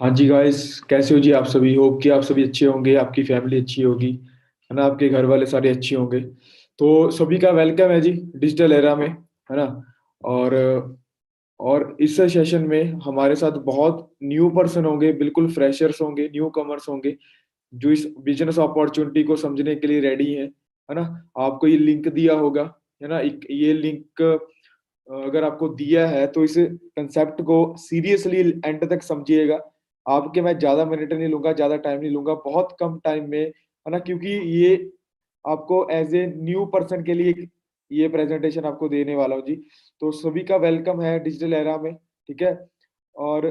हाँ जी गाइस, कैसे हो जी? आप सभी होप कि आप सभी अच्छे होंगे, आपकी फैमिली अच्छी होगी, है ना? आपके घर वाले सारे अच्छे होंगे। तो सभी का वेलकम है जी डिजिटल एरा में, है ना? और और इस सेशन में हमारे साथ बहुत न्यू पर्सन होंगे, बिल्कुल फ्रेशर्स होंगे, न्यू कमर्स होंगे, जो इस बिजनेस अपॉर्चुनिटी को समझने के लिए रेडी हैं, है ना? आपको ये लिंक दिया होगा, है ना? एक ये लिंक अगर आपको दिया है तो इस कंसेप्ट को सीरियसली एंड तक समझिएगा। आपके मैं ज़्यादा मिनट नहीं लूँगा, ज़्यादा टाइम नहीं लूँगा, बहुत कम टाइम में, है ना? क्योंकि ये आपको एज़ ए न्यू पर्सन के लिए ये प्रेज़ेंटेशन आपको देने वाला हूँ जी। तो सभी का वेलकम है डिजिटल एरा में, ठीक है? और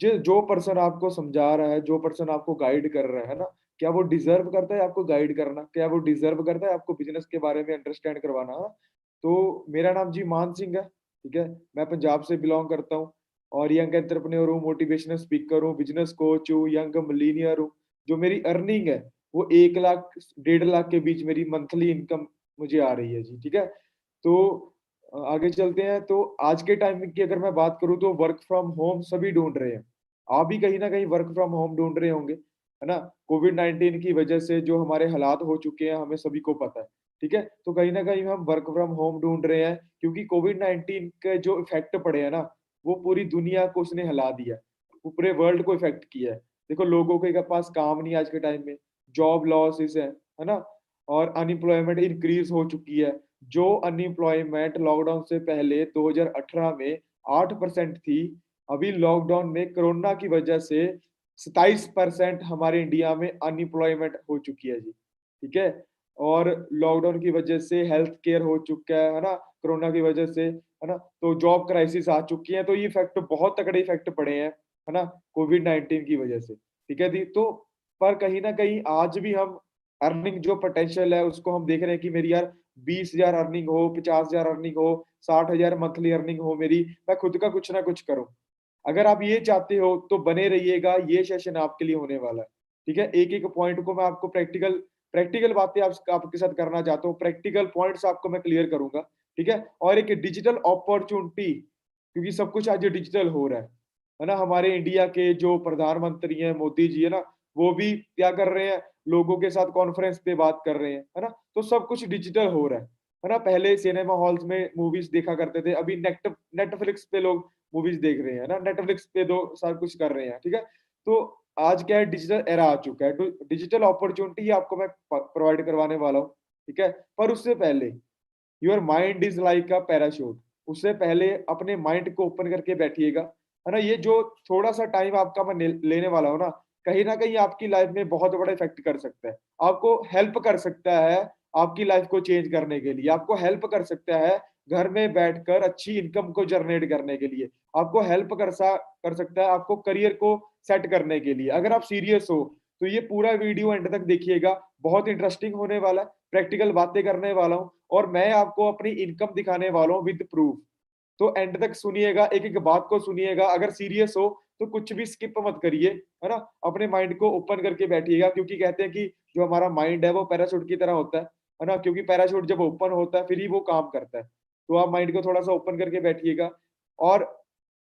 जो पर्सन आपको समझा रहा है, जो पर्सन आपको गाइड कर रहा है ना, क्या वो डिज़र्व करता है आपको गाइड करना? क्या वो डिज़र्व करता है आपको बिज़नेस के बारे में अंडरस्टैंड करवाना? हाँ? तो मेरा नाम जी मान सिंह है, ठीक है? मैं पंजाब से बिलॉन्ग करता हूँ और यंग एंटरप्रेन्योर हूँ, मोटिवेशनल स्पीकर हूँ, बिज़नेस कोच हूँ, यंग मिलेनियर हूँ। जो मेरी अर्निंग है, वो 1 लाख 1.5 लाख के बीच मेरी मंथली इनकम मुझे आ रही है जी, ठीक है? तो आगे चलते हैं। तो आज के टाइम की अगर मैं बात करूँ तो वर्क फ्रॉम होम सभी ढूँढ रहे हैं। आप भी कहीं न कहीं वर्क फ्रॉम होम ढूँढ रहे होंगे, है ना? कोविड-19 की वजह से जो हमारे हालात हो चुके हैं, हमें सभी को पता है, ठीक है? तो कहीं न कहीं हम वर्क फ्रॉम होम ढूँढ रहे हैं क्योंकि कोविड-19 के जो इफ़ेक्ट पड़े हैं ना, वो पूरी दुनिया को उसने हिला दिया है। वो पूरे वर्ल्ड को इफ़ेक्ट किया है। देखो लोगों के पास काम नहीं है आज के टाइम में, जॉब लॉसेस है ना? और अनएम्प्लॉयमेंट इंक्रीज़ हो चुकी है। जो अनएम्प्लॉयमेंट लॉकडाउन से पहले 2018 में 8% थी, अभी लॉकडाउन में कोरोना की वजह से 27% हमारे इंडिया में अनएम्प्लॉयमेंट हो चुकी है जी, ठीक है? और लॉकडाउन की वजह से हेल्थ केयर हो चुका है ना? कोरोना की वजह से, है ना? तो जॉब क्राइसिस आ चुकी है, तो ये इफ़ेक्ट बहुत तगड़े इफ़ेक्ट पड़े हैं, है ना? कोविड-19 की वजह से, ठीक है जी? तो पर कहीं न कहीं आज भी हम अर्निंग जो पोटेंशियल है उसको हम देख रहे हैं कि मेरी यार 20,000 अर्निंग हो, 50,000 अर्निंग हो, 60,000 मंथली अर्निंग हो मेरी, मैं खुद का कुछ ना कुछ करूँ। अगर आप ये चाहते हो तो बने रहिएगा, ये सेशन आपके लिए होने वाला है, ठीक है? एक-एक पॉइंट को मैं आपको प्रैक्टिकल प्रैक्टिकल बातें आपके साथ करना चाहता हूँ, प्रैक्टिकल पॉइंट्स आपको मैं क्लियर करूँगा, ठीक है? और एक डिजिटल अपॉर्च्युनिटी क्योंकि सब कुछ आज डिजिटल हो रहा है ना? हमारे इंडिया के जो प्रधानमंत्री हैं, मोदी जी, है ना? वो भी क्या कर रहे हैं, लोगों के साथ कॉन्फ्रेंस पे बात कर रहे हैं, है ना? तो सब कुछ डिजिटल हो रहा है ना? पहले सिनेमा हॉल्स में मूवीज़ देखा करते थे, अभी नेटफ्लिक्स पे लोग मूवीज़ देख रहे हैं ना, नेटफ्लिक्स पे दो सब कुछ कर रहे हैं, ठीक है? तो आज क्या है डिजिटल एरा आ चुका है, तो डिजिटल अपॉर्च्युनिटी आपको मैं प्रोवाइड करवाने वाला हूँ, ठीक है? पर उससे पहले your mind is like a parachute उससे पहले अपने माइंड को ओपन करके बैठिएगा, है ना? ये जो थोड़ा-सा टाइम आपका मैं लेने वाला हूँ ना, कहीं न कहीं आपकी लाइफ़ में बहुत बड़ा इफ़ेक्ट कर सकता है। आपको हेल्प कर सकता है, आपकी लाइफ़ को चेंज करने के लिए, आपको हेल्प कर सकता है, घर में बैठकर अच्छी इनकम को जनरेट करने के लिए, आपको हेल्प कर सकता है, आपको करियर को सेट करने के लिए। अगर आप सीरियस हो, तो ये पूरा वीडियो एंड तक देखिएगा, बहुत इंटरेस्टिंग होने वाला है, प्रैक्टिकल बातें करने वाला हूँ और मैं आपको अपनी इनकम दिखाने वाला हूँ विद प्रूफ। तो एंड तक सुनिएगा, एक-एक बात को सुनिएगा, अगर सीरियस हो तो कुछ भी स्किप मत करिए, है ना? अपने माइंड को ओपन करके बैठिएगा क्योंकि कहते हैं कि जो हमारा माइंड है वो पैराशूट की तरह होता है ना? क्योंकि पैराशूट जब ओपन होता है फिर ही वो काम करता है। तो आप माइंड को थोड़ा-सा ओपन करके बैठिएगा और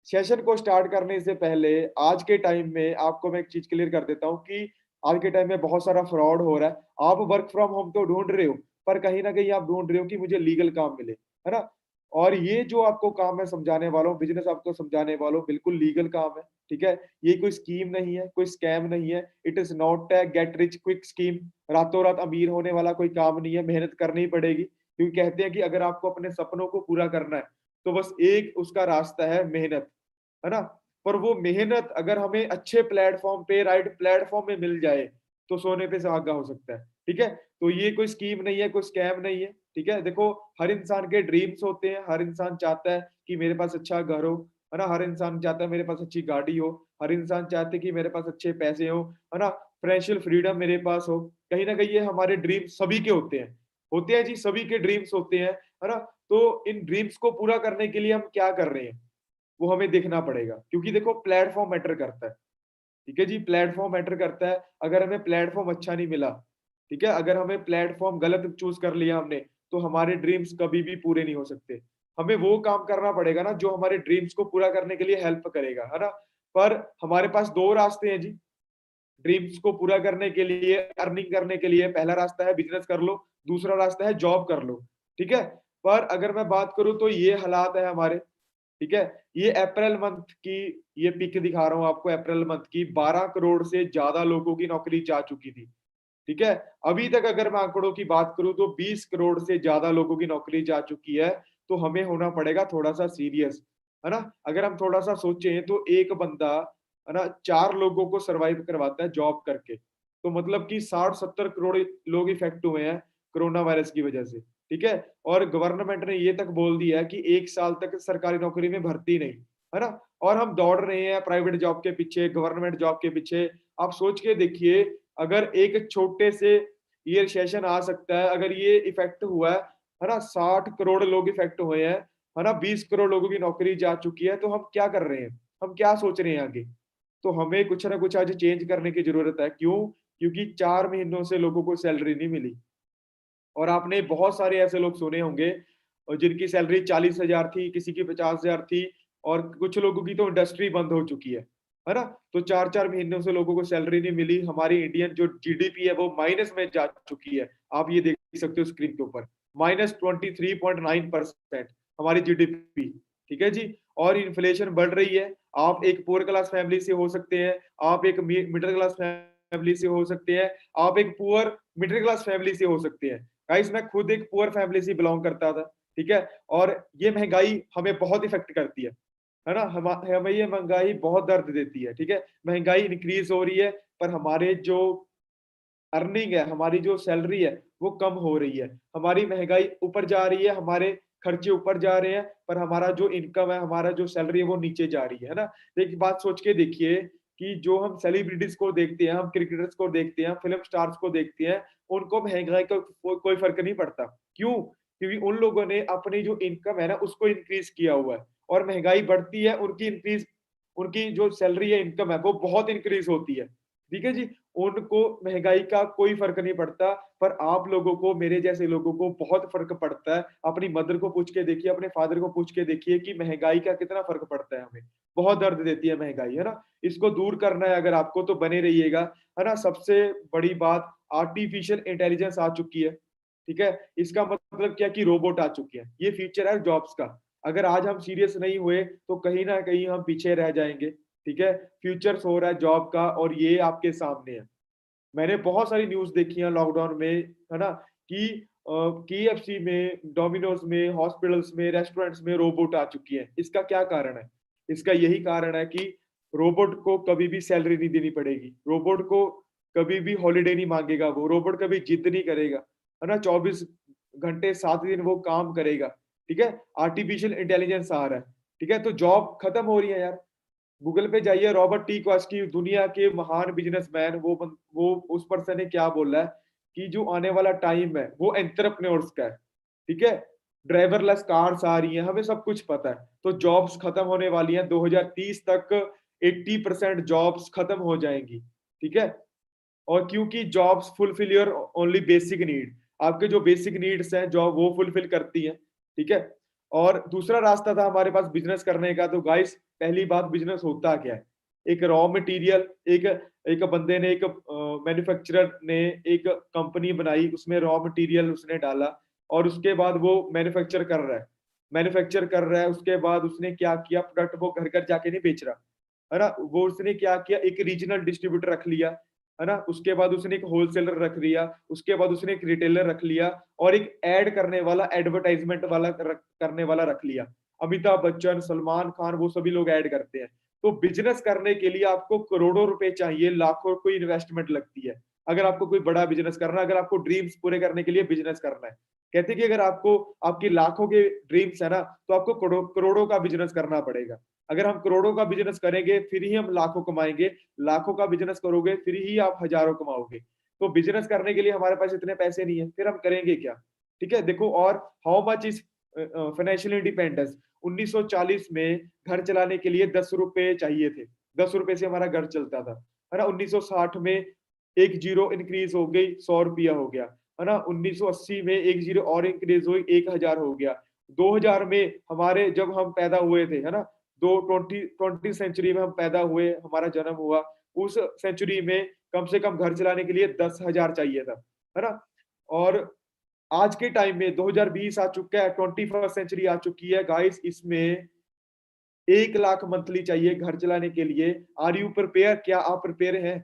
सेशन को स्टार्ट करने से पहले आज के टाइम में आपको मैं एक चीज़ क्लियर कर देता हूँ कि आज के टाइम में बहुत सारा फ्रॉड हो रहा है। आप वर्क फ्रॉम होम तो ढूँढ रहे हो, पर कहीं न कहीं आप ढूँढ रहे हो कि मुझे लीगल काम मिले, है ना? और ये जो आपको काम मैं समझाने वाला हूँ, बिज़नेस आपको समझाने वाला हूँ, बिल्कुल लीगल काम है, ठीक है? ये कोई स्कीम नहीं है, कोई स्कैम नहीं है। It is not a get rich quick scheme. रातों-रात अमीर होने वाला कोई काम नहीं है, मेहनत करनी पड़ेगी। क्योंकि कहते हैं कि अगर आपको अपने सपनों को पूरा करना है, तो बस एक उसका रास्ता है मेहनत। है ना? पर वो मेहनत अगर हमें अच्छे प्लेटफ़ॉर्म पे, राइट प्लेटफ़ॉर्म में मिल जाए, तो सोने पे सुहागा हो सकता है, ठीक है? तो ये कोई स्कीम नहीं है, कोई स्कैम नहीं है, ठीक है? देखो, हर इंसान के ड्रीम्स होते हैं, हर इंसान चाहता है कि मेरे पास अच्छा घर हो, है ना? हर इंसान चाहता है मेरे पास अच्छी गाड़ी हो, हर इंसान चाहते है कि मेरे पास अच्छे पैसे हों, है ना? फाइनेंशियल फ्रीडम मेरे पास हो। कहीं न कहीं ये हमारे ड्रीम्स सभी के होते हैं। होते हैं जी, सभी के ड्रीम्स होते हैं, है ना? तो इन ड्रीम्स को पूरा करने के लिए हम क्या कर रहे हैं? वो हमें देखना पड़ेगा क्योंकि देखो प्लेटफ़ॉर्म मैटर करता है, ठीक है जी? प्लेटफ़ॉर्म मैटर करता है, अगर हमें प्लेटफ़ॉर्म अच्छा नहीं मिला, ठीक है? अगर हमें प्लेटफ़ॉर्म गलत चूज़ कर लिया हमने, तो हमारे ड्रीम्स कभी भी पूरे नहीं हो सकते। हमें वो काम करना पड़ेगा ना जो हमारे ड्रीम्स को पूरा करने के लिए हेल्प करेगा, है ना? पर हमारे पास 2 रास्ते हैं जी, ड्रीम्स को पूरा करने के लिए, अर्निंग करने के लिए। पहला रास्ता है बिज़नेस कर लो, दूसरा रास्ता है जॉब कर लो, ठीक है? पर अगर मैं बात करूँ तो ये हालात है हमारे, ठीक है? ये अप्रैल मंथ की ये पिक दिखा रहा हूँ आपको, अप्रैल मंथ की 12 करोड़ से ज़्यादा लोगों की नौकरी जा चुकी थी, ठीक है? अभी तक अगर मैं आंकड़ों की बात करूँ तो 20 करोड़ से ज़्यादा लोगों की नौकरी जा चुकी है, तो हमें होना पड़ेगा थोड़ा-सा सीरियस, है ना? अगर हम थोड़ा-सा सोचें तो एक बंदा, है ना, 4 लोगों को सर्वाइव करवाता है जॉब करके। तो मतलब कि 60-70 करोड़ लोग इफ़ेक्ट हुए हैं कोरोना वायरस की वजह से, ठीक है? और गवर्नमेंट ने ये तक बोल दिया है कि 1 साल तक सरकारी नौकरी में भर्ती नहीं, है ना? और हम दौड़ रहे हैं प्राइवेट जॉब के पीछे, गवर्नमेंट जॉब के पीछे। आप सोच के देखिए, अगर एक छोटे से ये रिसेशन आ सकता है, अगर ये इफ़ेक्ट हुआ है ना? 60 करोड़ लोग इफ़ेक्ट हुए हैं, है ना? 20 करोड़ लोगों की नौकरी जा चुकी है, तो हम क्या कर रहे हैं? हम क्या सोच रहे हैं आगे? तो हमें कुछ ना कुछ आज चेंज करने की ज़रूरत है। क्यों? क्योंकि 4 महीनों से लोगों को सैलरी नहीं मिली। और आपने बहुत सारे ऐसे लोग सुने होंगे जिनकी सैलरी 40,000 थी, किसी की 50,000 थी और कुछ लोगों की तो इंडस्ट्री बंद हो चुकी है ना? तो 4-4 महीनों से लोगों को सैलरी नहीं मिली। हमारी इंडियन जो जीडीपी है वो माइनस में जा चुकी है। आप ये देख सकते हो स्क्रीन के ऊपर, -23.9% हमारी जीडीपी, ठीक है जी? और इन्फ्लेशन बढ़ रही है। आप एक पुअर क्लास फैमिली से हो सकते हैं, आप एक मिडल क्लास फैमिली से हो सकते हैं, आप एक पुअर मिडल क्लास फैमिली से हो सकते हैं। गाइस मैं खुद एक पुअर फैमिली से बिलॉन्ग करता था, ठीक है? और ये महँगाई हमें बहुत इफ़ेक्ट करती है ना? हमें ये महँगाई बहुत दर्द देती है, ठीक है? महँगाई इंक्रीज़ हो रही है, पर हमारे जो अर्निंग है, हमारी जो सैलरी है, वो कम हो रही है। हमारी महँगाई ऊपर जा रही है, हमारे खर्चे ऊपर जा रहे हैं, पर हमारा जो इनकम है, हमारा जो सैलरी है, वो नीचे जा रही है ना? एक बात सोच के देखिए कि जो हम सेलिब्रिटीज़ को देखते हैं, हम क्रिकेटर्स को देखते हैं, हम फ़िल्म स्टार्स को देखते हैं, उनको महँगाई का कोई फ़र्क नहीं पड़ता। क्यों? क्योंकि उन लोगों ने अपनी जो इनकम है ना, उसको इंक्रीज़ किया हुआ है और महँगाई बढ़ती है, उनकी जो सैलरी है, इनकम है, वो बहुत इंक्रीज़ होती है। ठीक है जी? उनको महँगाई का कोई फ़र्क नहीं पड़ता, पर आप लोगों को, मेरे जैसे लोगों को बहुत फ़र्क पड़ता है। अपनी मदर को पूछ के देखिए, अपने फ़ादर को पूछ के देखिए कि महँगाई का कितना फ़र्क पड़ता है हमें। बहुत दर्द देती है महँगाई, है ना? इसको दूर करना है अगर आपको तो बने रहिएगा, है ना? सबसे बड़ी बात, आर्टिफ़िशियल इंटेलिजेंस आ चुकी है, ठीक है? इसका मतलब क्या कि रोबोट आ चुके हैं। ये फ्यूचर है जॉब्स का। अगर आज हम सीरियस नहीं हुए, तो कहीं न कहीं हम पीछे रह जाएँगे, ठीक है? फ्यूचर्स हो रहा है जॉब का और ये आपके सामने है। मैंने बहुत सारी न्यूज़ देखी है लॉकडाउन में, है ना? कि केएफसी में, डोमिनोज़ में, हॉस्पिटल्स में, रेस्टोरेंट्स में रोबोट आ चुकी हैं। इसका क्या कारण है? इसका यही कारण है कि रोबोट को कभी भी सैलरी नहीं देनी पड़ेगी। रोबोट को कभी भी हॉलिडे नहीं माँगेगा वो, रोबोट कभी जिद नहीं करेगा, है ना? 24 घंटे 7 दिन वो काम करेगा, ठीक है? आर्टिफिशियल इंटेलिजेंस आ रहा है, ठीक है? तो जॉब खत्म हो रही है यार। गूगल पे जाइए, रॉबर्ट टी कियोसाकी दुनिया के महान बिज़नेसमैन, वो उस पर्सन ने क्या बोला है कि जो आने वाला टाइम है वो एंटरप्रेन्योर्स का है, ठीक है? ड्राइवरलेस कार्स आ रही हैं, हमें सब कुछ पता है। तो जॉब्स खत्म होने वाली हैं, 2030 तक 80% जॉब्स खत्म हो जाएँगी, ठीक है? और क्योंकि jobs fulfil your only basic need, आपके जो बेसिक नीड्स हैं जॉब वो फुलफिल करती हैं, ठीक है? और दूसरा रास्ता था हमारे पास बिज़नेस करने का, तो गाइस पहली बात, बिज़नेस होता क्या है? एक रॉ मटेरियल, एक एक बंदे ने, एक मैन्युफैक्चरर ने एक कंपनी बनाई, उसमें रॉ मटेरियल उसने डाला और उसके बाद वो मैन्युफैक्चर कर रहा है, उसके बाद उसने क्या किया, प्रोडक्ट वो घर-घर जाके नहीं बेच रहा, है ना? वो उसने क्या किया, एक रीजनल डिस्ट्रीब्यूटर रख लिया, है ना? उसके बाद उसने एक होलसेलर रख लिया, उसके बाद उसने एक रिटेलर रख लिया और एक ऐड करने वाला, एडवर्टाइज़मेंट वाला करने वाला रख लिया। अमिताभ बच्चन, सलमान खान, वो सभी लोग ऐड करते हैं। तो बिज़नेस करने के लिए आपको करोड़ों रुपए चाहिए, लाखों की इन्वेस्टमेंट लगती है। अगर आपको कोई बड़ा बिज़नेस करना है, अगर आपको ड्रीम्स पूरे करने के लिए बिज़नेस करना है। कहते हैं कि अगर आपको, आपकी लाखों के ड्रीम्स है ना, तो आपको करोड़ों का बिज़नेस करना पड़ेगा। अगर हम करोड़ों का बिज़नेस करेंगे, फिर ही हम लाखों कमाएँगे। लाखों का बिज़नेस करोगे, फिर ही आप हज़ारों कमाओगे। तो बिज़नेस करने के लिए हमारे पास इतने पैसे नहीं है, फिर हम करेंगे क्या? ठीक है? देखो, और how much is financial independence, 1940 में घर चलाने के लिए ₹10 चाहिए थे। ₹10 से हमारा घर चलता था, है ना? 1960 में 1 ज़ीरो इंक्रीज़ हो गई, ₹100 हो गया, है ना? 1980 में 1 ज़ीरो और इंक्रीज़ हुई, 1000 हो गया। 2000 में हमारे, जब हम पैदा हुए थे, है ना? दो 20 सेंचुरी में हम पैदा हुए, हमारा जन्म हुआ, उस सेंचुरी में कम से कम घर चलाने के लिए 10,000 चाहिए था, है ना? और आज के टाइम में 2020 आ चुका है, 21st सेंचुरी आ चुकी है गाइस, इसमें 1 लाख मंथली चाहिए घर चलाने के लिए। Are you prepare? क्या आप प्रिपेयर हैं?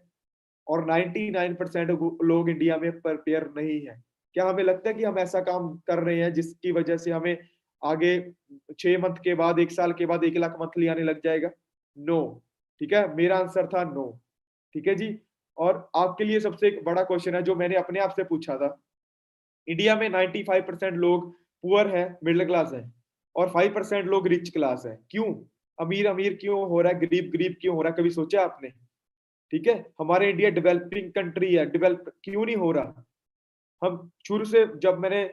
और 99% लोग इंडिया में प्रिपेयर नहीं है। क्या हमें लगता है कि हम ऐसा काम कर रहे हैं जिसकी वजह से हमें आगे 6 मंथ के बाद, 1 साल के बाद 1 लाख मंथली आने लग जाएगा? नो। ठीक है, मेरा आंसर था नो। ठीक है जी। और आपके लिए सबसे एक बड़ा क्वेश्चन है जो मैंने अपने आप से पूछा था। इंडिया में 95% लोग पुअर है, मिडिल क्लास है, और 5% लोग रिच क्लास है। क्यों? अमीर अमीर क्यों हो रहा है, गरीब गरीब क्यों हो रहा है? कभी सोचा आपने? ठीक है, हमारे इंडिया डेवलपिंग कंट्री है, डेवलप क्यों नहीं हो रहा? हम शुरू से जब मैंने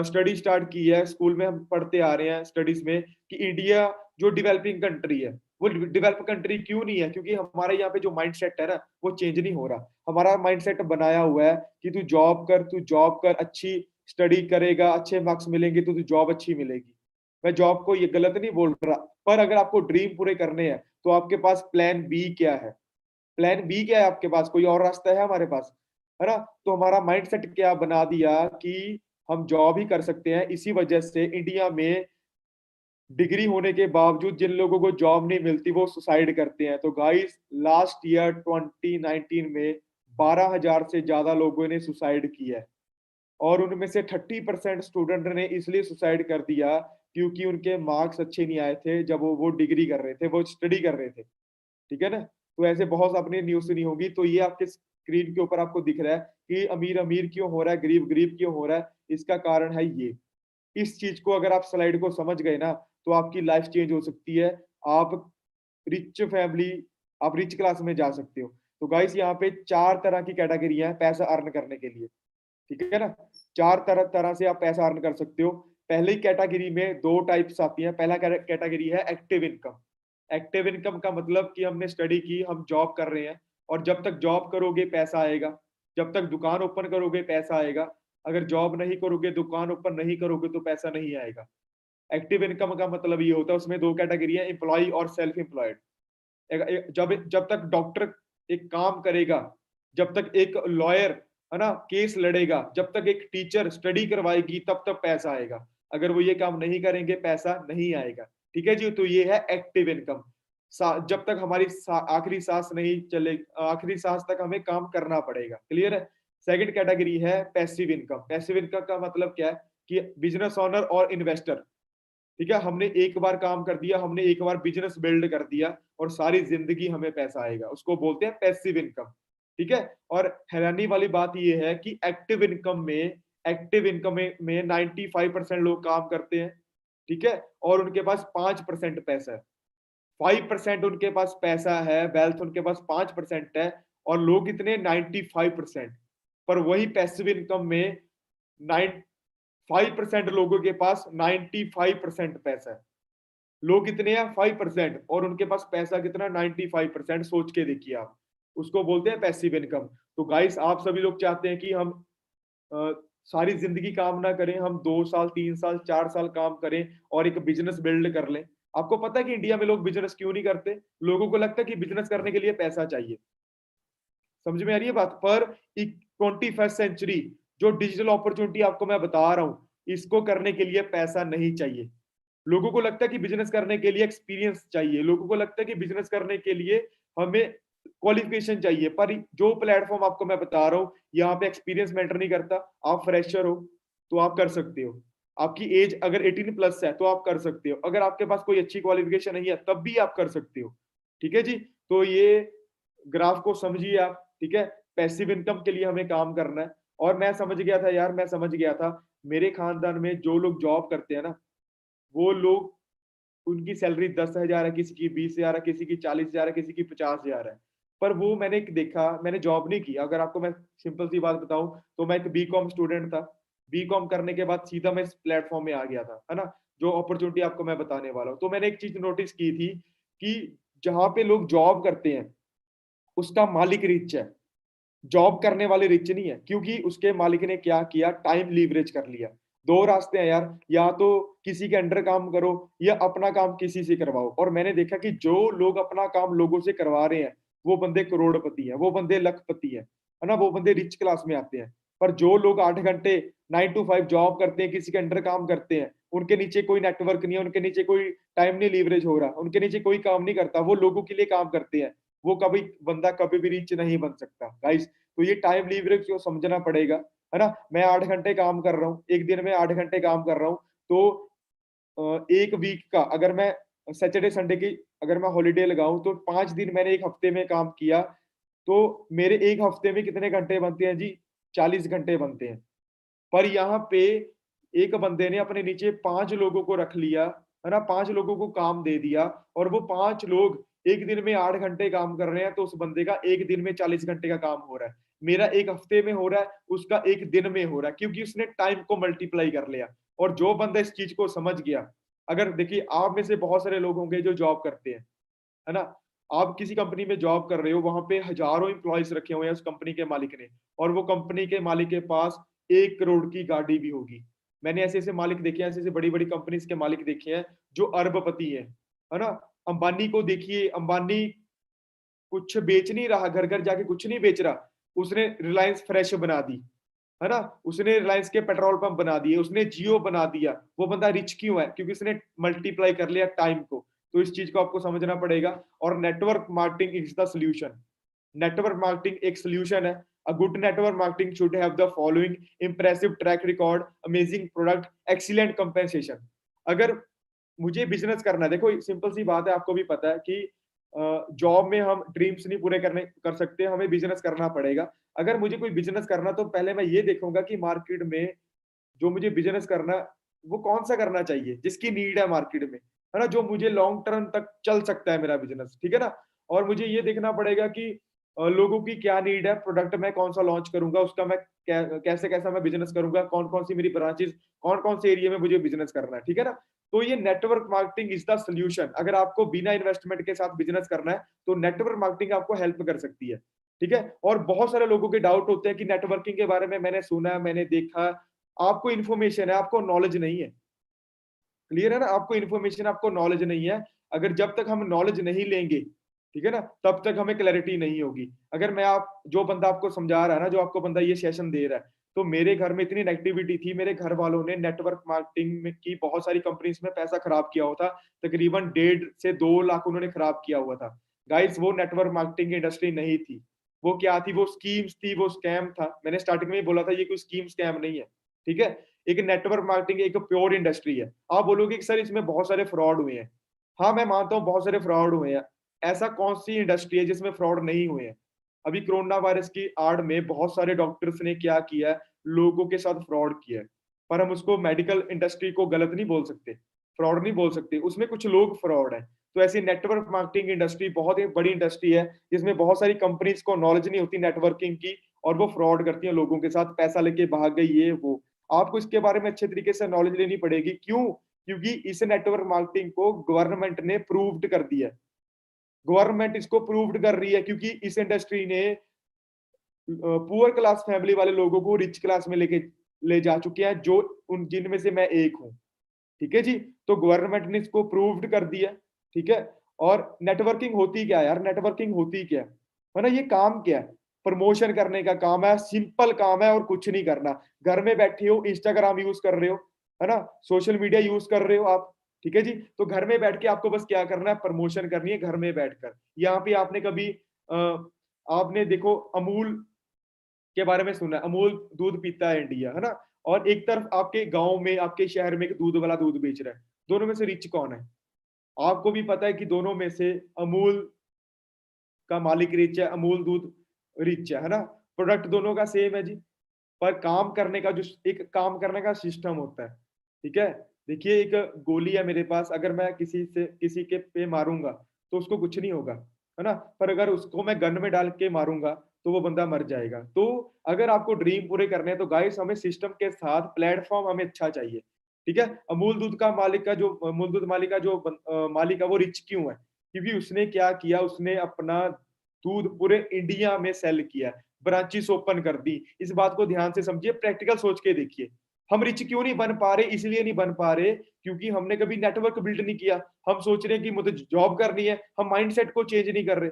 स्टडी स्टार्ट की है, स्कूल में हम पढ़ते आ रहे हैं स्टडीज में कि इंडिया जो डेवलपिंग कंट्री है, वो डेवलप कंट्री क्यों नहीं है? क्योंकि हमारे यहाँ पे जो माइंडसेट है ना, वो चेंज नहीं हो रहा। हमारा माइंडसेट बनाया हुआ है कि तू जॉब कर, तू जॉब कर, अच्छी स्टडी करेगा, अच्छे मार्क्स मिलेंगे तो तू जॉब अच्छी मिलेगी। मैं जॉब को ये गलत नहीं बोल रहा, पर अगर आपको ड्रीम पूरे करने हैं तो आपके पास प्लान बी क्या है? प्लान बी क्या है आपके पास? कोई और रास्ता है हमारे पास? है ना? तो हमारा माइंडसेट क्या बना दिया कि हम जॉब ही कर सकते हैं। इसी वजह से इंडिया में डिग्री होने के बावजूद जिन लोगों को जॉब नहीं मिलती वो सुसाइड करते हैं। तो गाइस, लास्ट ईयर 2019 में 12,000 से ज्यादा लोगों ने सुसाइड किया है, और उनमें से 30% स्टूडेंट ने इसलिए सुसाइड कर दिया क्योंकि उनके मार्क्स अच्छे नहीं आए थे जब वो डिग्री कर रहे थे, वो स्टडी कर रहे थे। ठीक है ना? तो ऐसे बहुत आपने न्यूज़ सुनी होगी। तो ये आपके स्क्रीन के ऊपर आपको दिख रहा है कि अमीर अमीर क्यों हो रहा है, गरीब गरीब क्यों हो रहा है। इसका कारण है ये। इस चीज को अगर आप स्लाइड को समझ गए ना, तो आपकी लाइफ चेंज हो सकती है। आप रिच फैमिली, आप रिच क्लास में जा सकते हो। तो गाइस, यहाँ पे 4 तरह की कैटेगरी है पैसा अर्न करने के लिए। ठीक है ना? 4 तरह तरह से आप पैसा अर्न कर सकते हो। पहली कैटेगरी में 2 टाइप्स आती हैं। पहला कैटेगरी है एक्टिव इनकम। एक्टिव इनकम का मतलब कि हमने स्टडी की, हम जॉब कर रहे हैं, और जब तक जॉब करोगे पैसा आएगा, जब तक दुकान ओपन करोगे पैसा आएगा। अगर जॉब नहीं करोगे, दुकान ओपन नहीं करोगे तो पैसा नहीं आएगा। एक्टिव इनकम का मतलब ये होता है, उसमें 2 कैटेगरी है, एम्प्लॉय और सेल्फ एम्प्लॉयड। जब जब तक डॉक्टर एक काम करेगा, जब तक एक लॉयर, है ना, केस लड़ेगा, जब तक एक टीचर स्टडी करवाएगी, तब तक पैसा आएगा। अगर वो ये काम नहीं करेंगे पैसा नहीं आएगा। ठीक है जी। तो ये है एक्टिव इनकम। जब तक हमारी आखिरी सांस नहीं चले, आखिरी सांस तक हमें काम करना पड़ेगा। क्लियर है? सेकंड कैटेगरी है पैसिव इनकम। पैसिव इनकम का मतलब क्या है कि बिजनेस ओनर और इन्वेस्टर। ठीक है, हमने एक बार काम कर दिया, हमने एक बार बिजनेस बिल्ड कर दिया, और सारी जिंदगी हमें पैसा आएगा, उसको बोलते हैं पैसिव इनकम। ठीक है। और हैरानी वाली बात यह है कि एक्टिव इनकम में 95% लोग काम करते हैं। ठीक है। और उनके पास 5% पैसा है। 5% उनके पास पैसा है, वेल्थ उनके पास 5% है, और लोग इतने 95%। पर वही पैसिव इनकम में 5% लोगों के पास 95% पैसा है। लोग कितने हैं? 5%, और उनके पास पैसा कितना? 95%। सोच के देखिए आप। उसको बोलते हैं पैसिव इनकम। तो गाइस, आप सभी लोग चाहते हैं कि हम अ, सारी जिंदगी काम ना करें, हम 2 साल, 3 साल, 4 साल काम करें और एक बिजनेस बिल्ड कर लें। आपको पता है कि इंडिया में लोग बिजनेस क्यों नहीं करते? लोगों को लगता है कि बिजनेस करने के लिए पैसा चाहिए। समझ में आ रही है बात? पर 21st सेंचुरी, जो डिजिटल अपॉर्चुनिटी आपको मैं बता रहा हूं, इसको करने के लिए पैसा नहीं चाहिए। लोगों को लगता है कि बिजनेस करने के लिए एक्सपीरियंस चाहिए, लोगों को लगता है कि बिजनेस करने के लिए हमें क्वालिफिकेशन चाहिए। पर जो प्लेटफॉर्म आपको मैं बता रहा हूँ, यहाँ पे एक्सपीरियंस मैटर नहीं करता। आप फ्रेशर हो तो आप कर सकते हो। आपकी एज अगर 18+ है तो आप कर सकते हो। अगर आपके पास कोई अच्छी क्वालिफिकेशन नहीं है तब भी आप कर सकते हो। ठीक है जी। तो ये ग्राफ को समझिए आप। ठीक है। पैसिव इनकम के लिए हमें काम करना है। और मैं समझ गया था यार, मैं समझ गया था, मेरे खानदान में जो लोग जॉब करते हैं ना, वो लोग, उनकी सैलरी 10,000 है, किसी की 20,000 है, किसी की 40,000 है, किसी की 50,000 है। पर वो मैंने देखा, मैंने जॉब नहीं की। अगर आपको मैं सिंपल सी बात बताऊं, तो मैं एक बीकॉम स्टूडेंट था। बीकॉम करने के बाद सीधा मैं इस प्लेटफॉर्म में आ गया था, है ना, जो अपॉर्चुनिटी आपको मैं बताने वाला हूँ। तो मैंने एक चीज नोटिस की थी कि जहां पे लोग जॉब करते हैं, उसका मालिक रिच है, जॉब करने वाले रिच नहीं है। क्योंकि उसके मालिक ने क्या किया? टाइम लीवरेज कर लिया। दो रास्ते हैं यार, या तो किसी के अंडर काम करो या अपना काम किसी से करवाओ। और मैंने देखा कि जो लोग अपना काम लोगों से करवा रहे हैं वो बंदे करोड़पति हैं, वो बंदे लखपति हैं, है ना, वो बंदे रिच क्लास में आते हैं। पर जो लोग 8 घंटे 9 to 5 जॉब करते हैं, किसी के अंडर काम करते हैं, उनके नीचे कोई नेटवर्क नहीं है, उनके नीचे कोई टाइम नहीं लीवरेज हो रहा, उनके नीचे कोई काम नहीं करता, वो लोगों के लिए काम करते हैं, वो कभी बंदा कभी भी रिच नहीं बन सकता गाइस। तो ये टाइम लीवरेज को समझना पड़ेगा, है ना। मैं 8 घंटे काम कर रहा हूँ, एक दिन में 8 घंटे काम कर रहा हूँ, तो एक वीक का अगर मैं सैटरडे संडे की अगर मैं हॉलिडे लगाऊं, तो 5 दिन मैंने एक हफ्ते में काम किया, तो मेरे एक हफ्ते में कितने घंटे बनते हैं जी? 40 घंटे बनते हैं। पर यहाँ पे एक बंदे ने अपने नीचे 5 लोगों को रख लिया, है ना, 5 लोगों को काम दे दिया, और वो 5 लोग एक दिन में 8 घंटे काम कर रहे हैं, तो उस बंदे का एक दिन में 40 घंटे का काम हो रहा है। मेरा एक हफ्ते में हो रहा है, उसका एक दिन में हो रहा है, क्योंकि उसने टाइम को मल्टीप्लाई कर लिया। और जो बंदा इस चीज को समझ गया, अगर देखिए आप में से बहुत सारे लोग होंगे जो जॉब करते हैं, है ना, आप किसी कंपनी में जॉब कर रहे हो, वहां पे हजारों एम्प्लॉयज रखे हुए हैं उस कंपनी के मालिक ने, और वो कंपनी के मालिक के पास 1 करोड़ की गाड़ी भी होगी। मैंने ऐसे ऐसे मालिक देखे हैं, ऐसे ऐसे बड़ी बड़ी कंपनीज के मालिक देखे हैं जो अरबपति है ना। अंबानी को देखिए, अंबानी कुछ बेच नहीं रहा, घर घर जाके कुछ नहीं बेच रहा, उसने रिलायंस फ्रेश बना दी, है ना, उसने रिलायंस के पेट्रोल पंप बना दिए, उसने जियो बना दिया। वो बंदा रिच क्यों है? क्योंकि उसने मल्टीप्लाई कर लिया टाइम को। तो इस चीज को आपको समझना पड़ेगा। और network marketing is the solution. Network marketing एक सोल्यूशन है। A good network marketing should have the following: impressive track record, amazing product, excellent compensation. अगर मुझे बिजनेस करना है, देखो सिंपल सी बात है, आपको भी पता है कि जॉब में हम ड्रीम्स नहीं पूरे करने कर सकते, हमें बिजनेस करना पड़ेगा। अगर मुझे कोई बिजनेस करना, तो पहले मैं ये देखूंगा कि मार्केट में जो मुझे बिजनेस करना, वो कौन सा करना चाहिए जिसकी नीड है मार्केट में, है ना, जो मुझे लॉन्ग टर्म तक चल सकता है मेरा बिजनेस, ठीक है ना। और मुझे ये देखना पड़ेगा कि लोगों की क्या नीड है, प्रोडक्ट मैं कौन सा लॉन्च करूंगा, उसका मैं कैसे कैसा मैं बिजनेस करूंगा, कौन कौन सी मेरी ब्रांचेस, कौन कौन से एरिया में मुझे बिजनेस करना है, ठीक है ना। तो ये network marketing is the solution. अगर आपको बिना इन्वेस्टमेंट के साथ बिजनेस करना है, तो नेटवर्क मार्केटिंग आपको हेल्प कर सकती है, ठीक है। और बहुत सारे लोगों के डाउट होते हैं कि नेटवर्किंग के बारे में मैंने सुना, मैंने देखा। आपको इन्फॉर्मेशन है, आपको नॉलेज नहीं है। क्लियर है ना, आपको इन्फॉर्मेशन, आपको नॉलेज नहीं है। अगर जब तक हम नॉलेज नहीं लेंगे, ठीक है ना, तब तक हमें क्लैरिटी नहीं होगी। अगर मैं आप जो बंदा आपको समझा रहा है ना, जो आपको बंदा ये सेशन दे रहा है, तो मेरे घर में इतनी नेगेटिविटी थी, मेरे घर वालों ने नेटवर्क मार्केटिंग में की बहुत सारी कंपनीज में पैसा खराब किया हुआ था। तकरीबन 1.5 से 2 लाख उन्होंने खराब किया हुआ था। गाइस, वो नेटवर्क मार्केटिंग इंडस्ट्री नहीं थी। वो क्या थी? वो स्कीम्स थी, वो स्कैम था। मैंने स्टार्टिंग में ही बोला था, ये कोई स्कीम स्कैम नहीं है, ठीक है। एक नेटवर्क मार्केटिंग एक प्योर इंडस्ट्री है। आप बोलोगे कि सर इसमें बहुत सारे फ्रॉड हुए हैं। हाँ, मैं मानता हूँ बहुत सारे फ्रॉड हुए हैं। ऐसा कौन सी इंडस्ट्री है जिसमें फ्रॉड नहीं हुए हैं? अभी कोरोना वायरस की आड़ में बहुत सारे डॉक्टर्स ने क्या किया है, लोगों के साथ फ्रॉड किया है। पर हम उसको मेडिकल इंडस्ट्री को गलत नहीं बोल सकते, फ्रॉड नहीं बोल सकते, उसमें कुछ लोग फ्रॉड है। तो ऐसी नेटवर्क मार्केटिंग इंडस्ट्री बहुत ही बड़ी इंडस्ट्री है, जिसमें बहुत सारी कंपनीज को नॉलेज नहीं होती नेटवर्किंग की, और वो फ्रॉड करती है लोगों के साथ, पैसा लेके भाग गई, ये वो। आपको इसके बारे में अच्छे तरीके से नॉलेज लेनी पड़ेगी। क्यों? क्योंकि इस नेटवर्क मार्केटिंग को गवर्नमेंट ने प्रूव्ड कर दिया है। गवर्नमेंट इसको प्रूव्ड कर रही है, क्योंकि इस इंडस्ट्री ने पुअर क्लास फैमिली वाले लोगों को रिच क्लास में लेके ले जा चुके हैं, जो उन जिनमें से मैं एक हूं, ठीक है जी। तो गवर्नमेंट ने इसको प्रूव्ड कर दिया, ठीक है। और नेटवर्किंग होती क्या है यार? नेटवर्किंग होती क्या है ना, ये काम क्या है? प्रमोशन करने का काम है, सिंपल काम है, और कुछ नहीं करना। घर में बैठे हो, इंस्टाग्राम यूज कर रहे हो, है ना, सोशल मीडिया यूज कर रहे हो आप, ठीक है जी। तो घर में बैठ के आपको बस क्या करना है? प्रमोशन करनी है घर में बैठकर। यहाँ पे आपने कभी आपने देखो अमूल के बारे में सुना है, अमूल दूध पीता है इंडिया, है ना, और एक तरफ आपके गांव में, आपके शहर में एक दूध वाला दूध बेच रहा है। दोनों में से रिच कौन है? आपको भी पता है कि दोनों में से अमूल का मालिक रिच है, अमूल दूध रिच है ना। प्रोडक्ट दोनों का सेम है जी। पर काम करने का जो एक काम करने का सिस्टम होता है, ठीक है। देखिए, एक गोली है मेरे पास, अगर मैं किसी के पे मारूंगा तो उसको कुछ नहीं होगा, है ना। पर अगर उसको मैं गन में डाल के मारूंगा तो वो बंदा मर जाएगा। तो अगर आपको ड्रीम पूरे करने हैं, तो गाइस हमें सिस्टम के साथ प्लेटफॉर्म हमें अच्छा चाहिए, ठीक है। अमूल दूध का मालिक का जो अमूल दूध मालिक का जो मालिक है, वो रिच क्यों है? क्योंकि उसने क्या किया, उसने अपना दूध पूरे इंडिया में सेल किया, ब्रांचेस ओपन कर दी। इस बात को ध्यान से समझिए, प्रैक्टिकल सोच के देखिए। हम रिच क्यों नहीं बन पा रहे? इसलिए नहीं बन पा रहे क्योंकि हमने कभी नेटवर्क बिल्ड नहीं किया। हम सोच रहे हैं कि मुझे जॉब करनी है, हम माइंडसेट को चेंज नहीं कर रहे।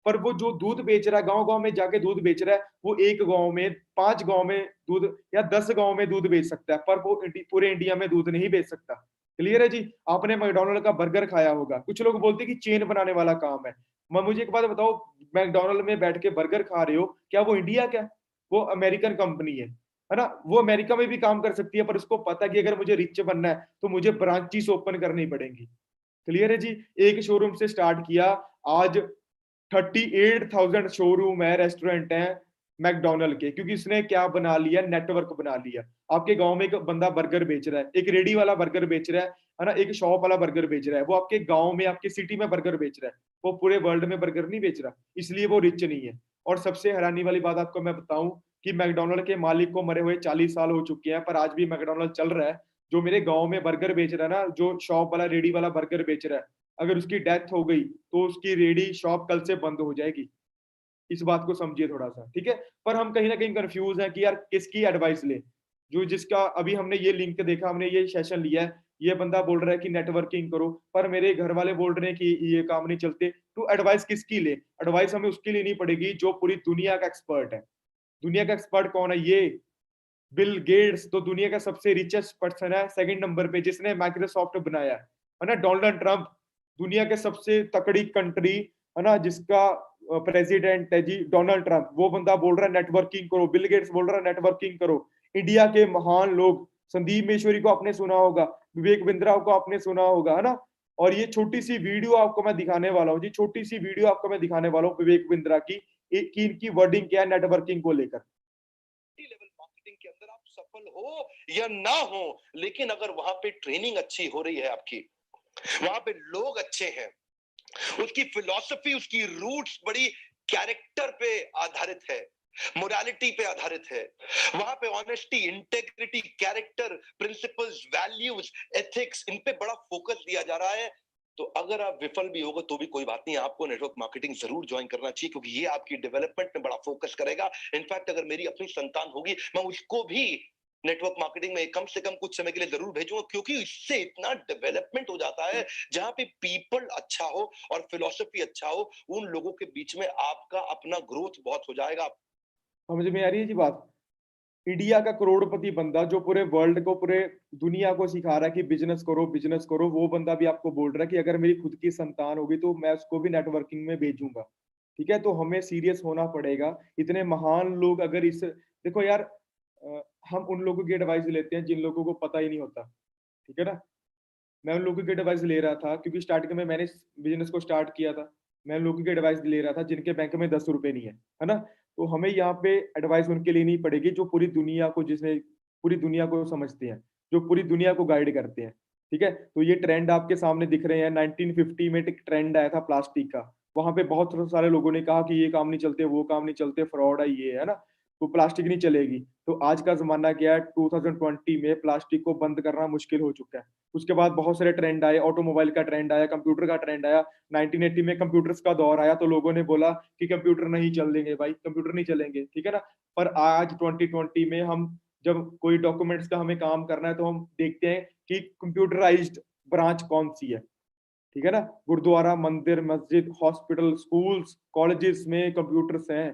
पर वो जो दूध बेच रहा है, गाँव-गाँव में जाके दूध बेच रहा है, वो 1 गाँव में, 5 गाँव में दूध या 10 गाँव में दूध बेच सकता है, पर वो पूरे इंडिया में दूध नहीं बेच सकता। क्लियर है जी? आपने मैकडॉनल्ड का बर्गर खाया होगा। कुछ लोग बोलते हैं कि चेन बनाने वाला काम है। मुझे एक बात बताओ, मैकडॉनल्ड में बैठ के बर्गर खा रहे हो, क्या वो इंडिया क्या? वो अमेरिकन कंपनी है ना? वो अमेरिका में भी काम कर सकती है, पर उसको पता है कि अगर मुझे रिच बनना है, तो मुझे ब्रांचेस ओपन करनी पड़ेंगी। क्लियर है जी? एक शोरूम से स्टार्ट किया, आज 38,000 शोरूम है, रेस्टोरेंट है मैकडॉनल्ड के, क्योंकि इसने क्या बना लिया? नेटवर्क बना लिया। आपके गाँव में एक बंदा बर्गर बेच रहा है, एक रेडी वाला बर्गर बेच रहा है ना? एक शॉप वाला बर्गर बेच रहा है। वो आपके गाँव में, आपकी सिटी में बर्गर बेच रहा है। वो पूरे वर्ल्ड में बर्गर नहीं बेच रहा, इसलिए वो रिच नहीं है। और सबसे हैरानी वाली बात आपको मैं बताऊँ कि मैकडॉनल्ड के मालिक को मरे हुए 40 साल हो चुके हैं, पर आज भी मैकडॉनल्ड चल रहा है। जो मेरे गाँव में बर्गर बेच रहा है ना, जो शॉप वाला, रेडी वाला बर्गर बेच रहा है, अगर उसकी डेथ हो गई, तो उसकी रेडी शॉप कल से बंद हो जाएगी। इस बात को समझिए थोड़ा-सा, ठीक है? पर हम कहीं न कहीं कन्फ्यूज़ हैं कि यार किसकी एडवाइस लें? जो जिसका अभी हमने ये लिंक देखा, हमने ये सेशन लिया है, ये बंदा बोल रहा है कि नेटवर्किंग करो, पर मेरे घर वाले बोल रहे हैं कि ये काम नहीं चलते, तो एडवाइस किसकी लें? एडवाइस हमें उसकी लेनी पड़ेगी जो पूरी दुनिया का एक्सपर्ट है। दुनिया का एक्सपर्ट कौन है? ये बिल गेट्स तो दुनिया का सबसे रिचेस्ट पर्सन है, सेकंड नंबर पे जिसने माइक्रोसॉफ्ट बनाया है ना? डोनाल्ड ट्रंप दुनिया के सबसे तकड़ी कंट्री, है ना, जिसका प्रेसिडेंट है जी डोनाल्ड ट्रंप, वो बंदा बोल रहा है नेटवर्किंग करो। बिल गेट्स बोल रहा है नेटवर्किंग करो। इंडिया के महान लोग, संदीप महेश्वरी को आपने सुना होगा, विवेक बिंद्रा को आपने सुना होगा, है ना? और ये छोटी सी वीडियो आपको मैं दिखाने वाला हूँ जी, छोटी सी वीडियो आपको मैं दिखाने वाला हूँ विवेक बिंद्रा की, कि इनकी वर्डिंग क्या है नेटवर्किंग को लेकर। लेवल मार्केटिंग के अंदर आप सफल हो या ना हो, लेकिन अगर वहां पे ट्रेनिंग अच्छी हो रही है आपकी, वहां पे लोग अच्छे हैं, उसकी फिलॉसफी, उसकी रूट्स बड़ी कैरेक्टर पे आधारित है, मोरालिटी पे आधारित है, वहां पे honesty, integrity, character, principles, values, ethics, इन पे बड़ा फोकस दिया जा रहा है, तो अगर आप विफल भी होगा तो भी कोई बात नहीं, आपको नेटवर्क मार्केटिंग जरूर ज्वाइन करना चाहिए, क्योंकि ये आपकी डेवलपमेंट में बड़ा फोकस करेगा। इनफैक्ट अगर मेरी अपनी संतान होगी, मैं उसको भी नेटवर्क मार्केटिंग में कम से कम कुछ समय के लिए जरूर भेजूंगा, क्योंकि इससे इतना डेवलपमेंट हो जाता है, जहां पे पीपल अच्छा हो और फिलोसफी अच्छा हो, उन लोगों के बीच में आपका अपना ग्रोथ बहुत हो जाएगा। समझ में आ रही है जी बात? इंडिया का करोड़पति बंदा जो पूरे वर्ल्ड को, पूरे दुनिया को सिखा रहा है कि बिजनेस करो, वो बंदा भी आपको बोल रहा है कि अगर मेरी खुद की संतान होगी तो मैं उसको भी नेटवर्किंग में भेजूंगा। ठीक है? तो हमें सीरियस होना पड़ेगा। इतने महान लोग अगर इस, देखो यार, हम उन लोगों की एडवाइस लेते हैं जिन लोगों को पता ही नहीं होता। ठीक है ना? मैं उन लोगों की एडवाइस ले रहा था क्योंकि स्टार्टिंग में मैंने इस बिज़नेस को स्टार्ट किया था। मैं उन लोगों की एडवाइस ले रहा था जिनके बैंक में ₹10 नहीं है ना? तो हमें यहाँ पे एडवाइस उनकी लेनी पड़ेगी जो पूरी दुनिया को, जिसने पूरी दुनिया को समझते हैं, जो पूरी दुनिया को गाइड करते हैं। ठीक है? तो ये ट्रेंड आपके सामने दिख रहे हैं। 1950 में एक ट्रेंड आया था प्लास्टिक का। वहाँ पे बहुत सारे लोगों ने कहा कि ये काम नहीं चलते, वो काम नहीं चलते, फ्रॉड है ये, है ना? तो प्लास्टिक नहीं चलेगी। तो आज का ज़माना क्या है, 2020 में प्लास्टिक को बंद करना मुश्किल हो चुका है। उसके बाद बहुत सारे ट्रेंड आए, ऑटोमोबाइल का ट्रेंड आया, कंप्यूटर का ट्रेंड आया। 1980 में कंप्यूटर्स का दौर आया, तो लोगों ने बोला कि कंप्यूटर नहीं चलेंगे भाई, कंप्यूटर नहीं चलेंगे, ठीक है ना? पर आज 2020 में हम जब कोई डॉक्यूमेंट्स का हमें काम करना है, तो हम देखते हैं कि कंप्यूटराइज़्ड ब्रांच कौन-सी है, ठीक है ना? गुरुद्वारा, मंदिर, मस्जिद, हॉस्पिटल, स्कूल्स, कॉलेजेस में कंप्यूटर्स हैं,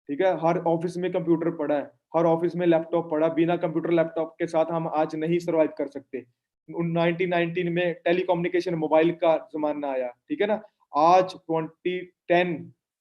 ठीक है? हर ऑफिस में कंप्यूटर पड़ा है, हर ऑफिस में लैपटॉप पड़ा है, बिना कंप्यूटर लैपटॉप के साथ हम आज नहीं सर्वाइव कर सकते। 1919 में टेलीकम्युनिकेशन मोबाइल का ज़माना आया, ठीक है ना? आज 2010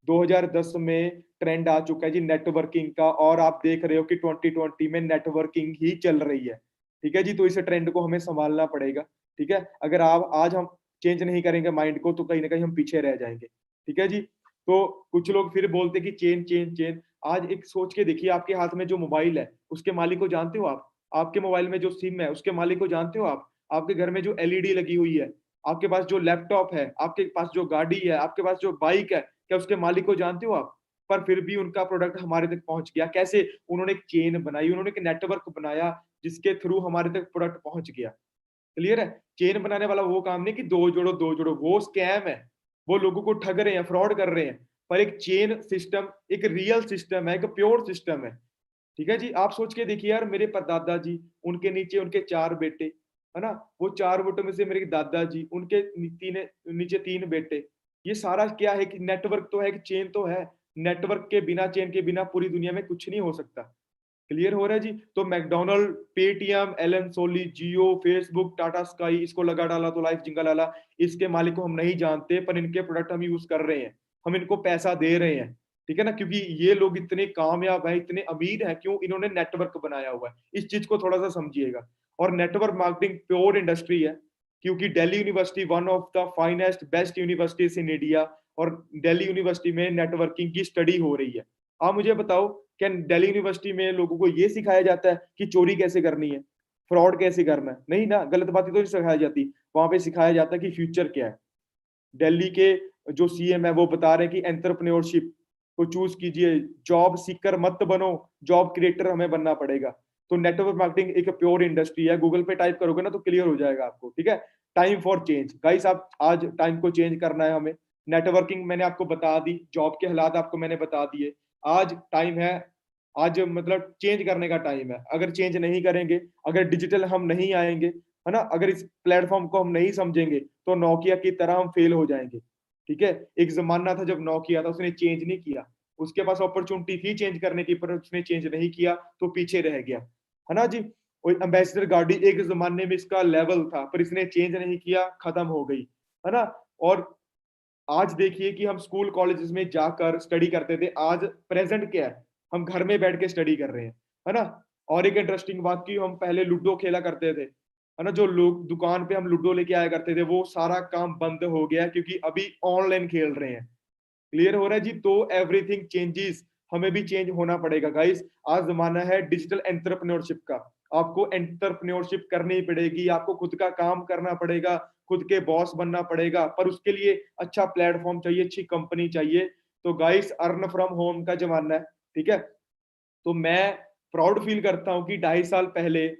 2010 में ट्रेंड आ चुका है जी नेटवर्किंग का, और आप देख रहे हो कि 2020 में नेटवर्किंग ही चल रही है, ठीक है जी? तो इस ट्रेंड को हमें सँभालना पड़ेगा, ठीक है? अगर आप आज हम चेंज नहीं करेंगे माइंड को, तो कहीं न कहीं हम पीछे रह जाएँगे, ठीक है जी? तो कुछ लोग फिर बोलते हैं कि चेन, चेन, चेन। आज एक सोच के देखिए, आपके हाथ में जो मोबाइल है, उसके मालिक को जानते हो आप? आपके मोबाइल में जो सिम है, उसके मालिक को जानते हो आप? आपके घर में जो एलईडी लगी हुई है, आपके पास जो लैपटॉप है, आपके पास जो गाड़ी है, आपके पास जो बाइक है, क्या उसके मालिक को जानते हो आप? पर फिर भी उनका प्रोडक्ट हमारे तक पहुँच गया। कैसे? उन्होंने एक चेन बनाई, उन्होंने एक नेटवर्क बनाया, जिसके थ्रू हमारे तक प्रोडक्ट पहुँच गया। क्लियर है? चेन बनाने वाला वो काम नहीं कि 2 जोड़ो, वो स्कैम है। वो लोगों को ठग रहे हैं, फ्रॉड कर रहे हैं। पर एक चेन सिस्टम एक रियल सिस्टम है, एक प्योर सिस्टम है। ठीक है जी। आप सोच के देखिए यार, मेरे परदादा जी, उनके नीचे उनके 4 बेटे, है ना? वो 4 बेटों में से मेरे दादाजी, उनके नीचे 3 बेटे। ये सारा क्या है कि नेटवर्क तो है, एक चेन तो है। नेटवर्क के बिना, चेन के बिना पूरी दुनिया में कुछ नहीं हो सकता। क्लियर हो रहा है जी? तो मैकडॉनल्ड, पेटीएम, एलन सोली, जियो, फेसबुक, टाटा स्काई, इसको लगा डाला तो लाइफ जिंगा लाला। इसके मालिक को हम नहीं जानते, पर इनके प्रोडक्ट हम यूज कर रहे हैं। हम इनको पैसा दे रहे हैं। ठीक है ना? क्योंकि ये लोग इतने कामयाब हैं, इतने अमीर हैं, क्यों? इन्होंने नेटवर्क बनाया हुआ है। इस चीज को थोड़ा सा समझिएगा। और नेटवर्क मार्केटिंग प्योर इंडस्ट्री है, क्योंकि Delhi university one of the finest best universities in India, और दिल्ली यूनिवर्सिटी में नेटवर्किंग की स्टडी हो रही है। आप मुझे बताओ, क्या दिल्ली यूनिवर्सिटी में लोगों को ये सिखाया जाता है कि चोरी कैसे करनी है, फ्रॉड कैसे करना है? नहीं ना, गलत बातें तो नहीं सिखाई जाती। वहां पे सिखाया जाता है कि फ्यूचर क्या है। दिल्ली के जो सीएम है वो बता रहे हैं कि एंटरप्रेन्योरशिप को चूज कीजिए, जॉब सीकर मत बनो, जॉब क्रिएटर हमें बनना पड़ेगा। तो नेटवर्क मार्केटिंग एक प्योर इंडस्ट्री है। गूगल पे टाइप करोगे ना तो क्लियर हो जाएगा आपको। ठीक है? टाइम फॉर चेंज गाइस, आप आज टाइम को चेंज करना है हमें। नेटवर्किंग मैंने आपको बता दी, जॉब के हालात आपको मैंने बता दिए। आज टाइम है, आज मतलब चेंज करने का टाइम है। अगर चेंज नहीं करेंगे, अगर डिजिटल हम नहीं आएंगे, है ना, अगर इस प्लेटफॉर्म को हम नहीं समझेंगे, तो नोकिया की तरह हम फेल हो जाएंगे। ठीक है? एक जमाना था जब नोकिया था, उसने चेंज नहीं किया। उसके पास अपॉर्चुनिटी थी चेंज करने की, पर उसने चेंज नहीं किया, तो पीछे रह गया। है ना जी? और एम्बेसडर गाड़ी एक जमाने में इसका लेवल था, पर इसने चेंज नहीं किया, खत्म हो गई। है ना? और आज देखिए कि हम स्कूल कॉलेजेस में जाकर स्टडी करते थे, आज प्रेजेंट क्या है? हम घर में बैठ के स्टडी कर रहे हैं। है ना? और एक इंटरेस्टिंग बात की, हम पहले लूडो खेला करते थे, है ना? जो लोग दुकान पे हम लूडो लेके आया करते थे, वो सारा काम बंद हो गया, क्योंकि अभी ऑनलाइन खेल रहे हैं। क्लियर हो रहा है जी? तो एवरीथिंग चेंजेस, हमें भी चेंज होना पड़ेगा गाइस। आज जमाना है डिजिटल एंटरप्रेन्योरशिप का। आपको एंटरप्रेन्योरशिप करनी पड़ेगी, आपको खुद का काम करना पड़ेगा, खुद के बॉस बनना पड़ेगा, पर उसके लिए अच्छा प्लेटफॉर्म चाहिए, अच्छी कंपनी चाहिए। तो गाइस, अर्न फ्रॉम होम का जमाना है। ठीक है? तो मैं प्राउड फील करता हूँ कि 2.5 साल पहले,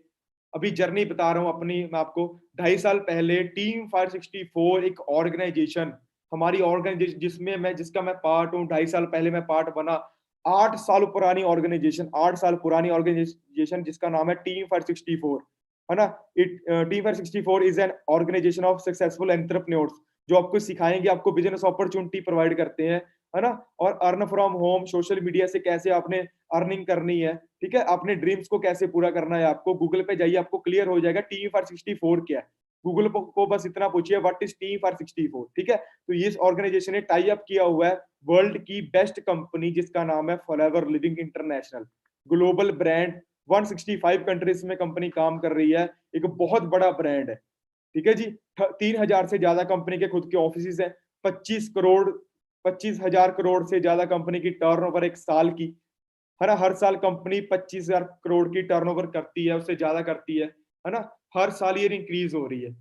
अभी जर्नी बता रहा हूँ अपनी मैं आपको, 2.5 साल पहले टीम 564 एक ऑर्गेनाइजेशन, हमारी ऑर्गेनाइजेशन जिसमें मैं, जिसका मैं पार्ट हूँ, 2.5 साल पहले मैं पार्ट बना। 8 साल पुरानी ऑर्गेनाइजेशन, 8 साल पुरानी ऑर्गेनाइजेशन, जिसका नाम है टीम 564। है ना? Team 564 is an organisation of successful entrepreneurs, जो आपको सिखाएंगे, आपको बिजनेस अपॉर्चुनिटी प्रोवाइड करते हैं। है ना? और earn from home, social media से कैसे आपने अर्निंग करनी है। ठीक है? अपने ड्रीम्स को कैसे पूरा करना है, आपको गूगल पे जाइए, आपको क्लियर हो जाएगा टीम फॉर 64 क्या है। गूगल को बस इतना पूछिए, व्हाट इज टीम फॉर 64। ठीक है? तो ये ऑर्गेनाइजेशन ने टाई अप किया हुआ है वर्ल्ड की बेस्ट कंपनी, जिसका नाम है forever living international. Global brand, 165 countries में कंपनी काम कर रही है, एक बहुत बड़ा ब्रांड है। ठीक है जी? 3,000 से ज्यादा कंपनी के खुद के ऑफिस है। 25,000 करोड़ से ज्यादा कंपनी की टर्नओवर एक साल की। है ना? हर साल कंपनी 25,000 करोड़ की टर्नओवर करती है, उससे ज्यादा करती है ना? हर साल ये इंक्रीज हो रही है।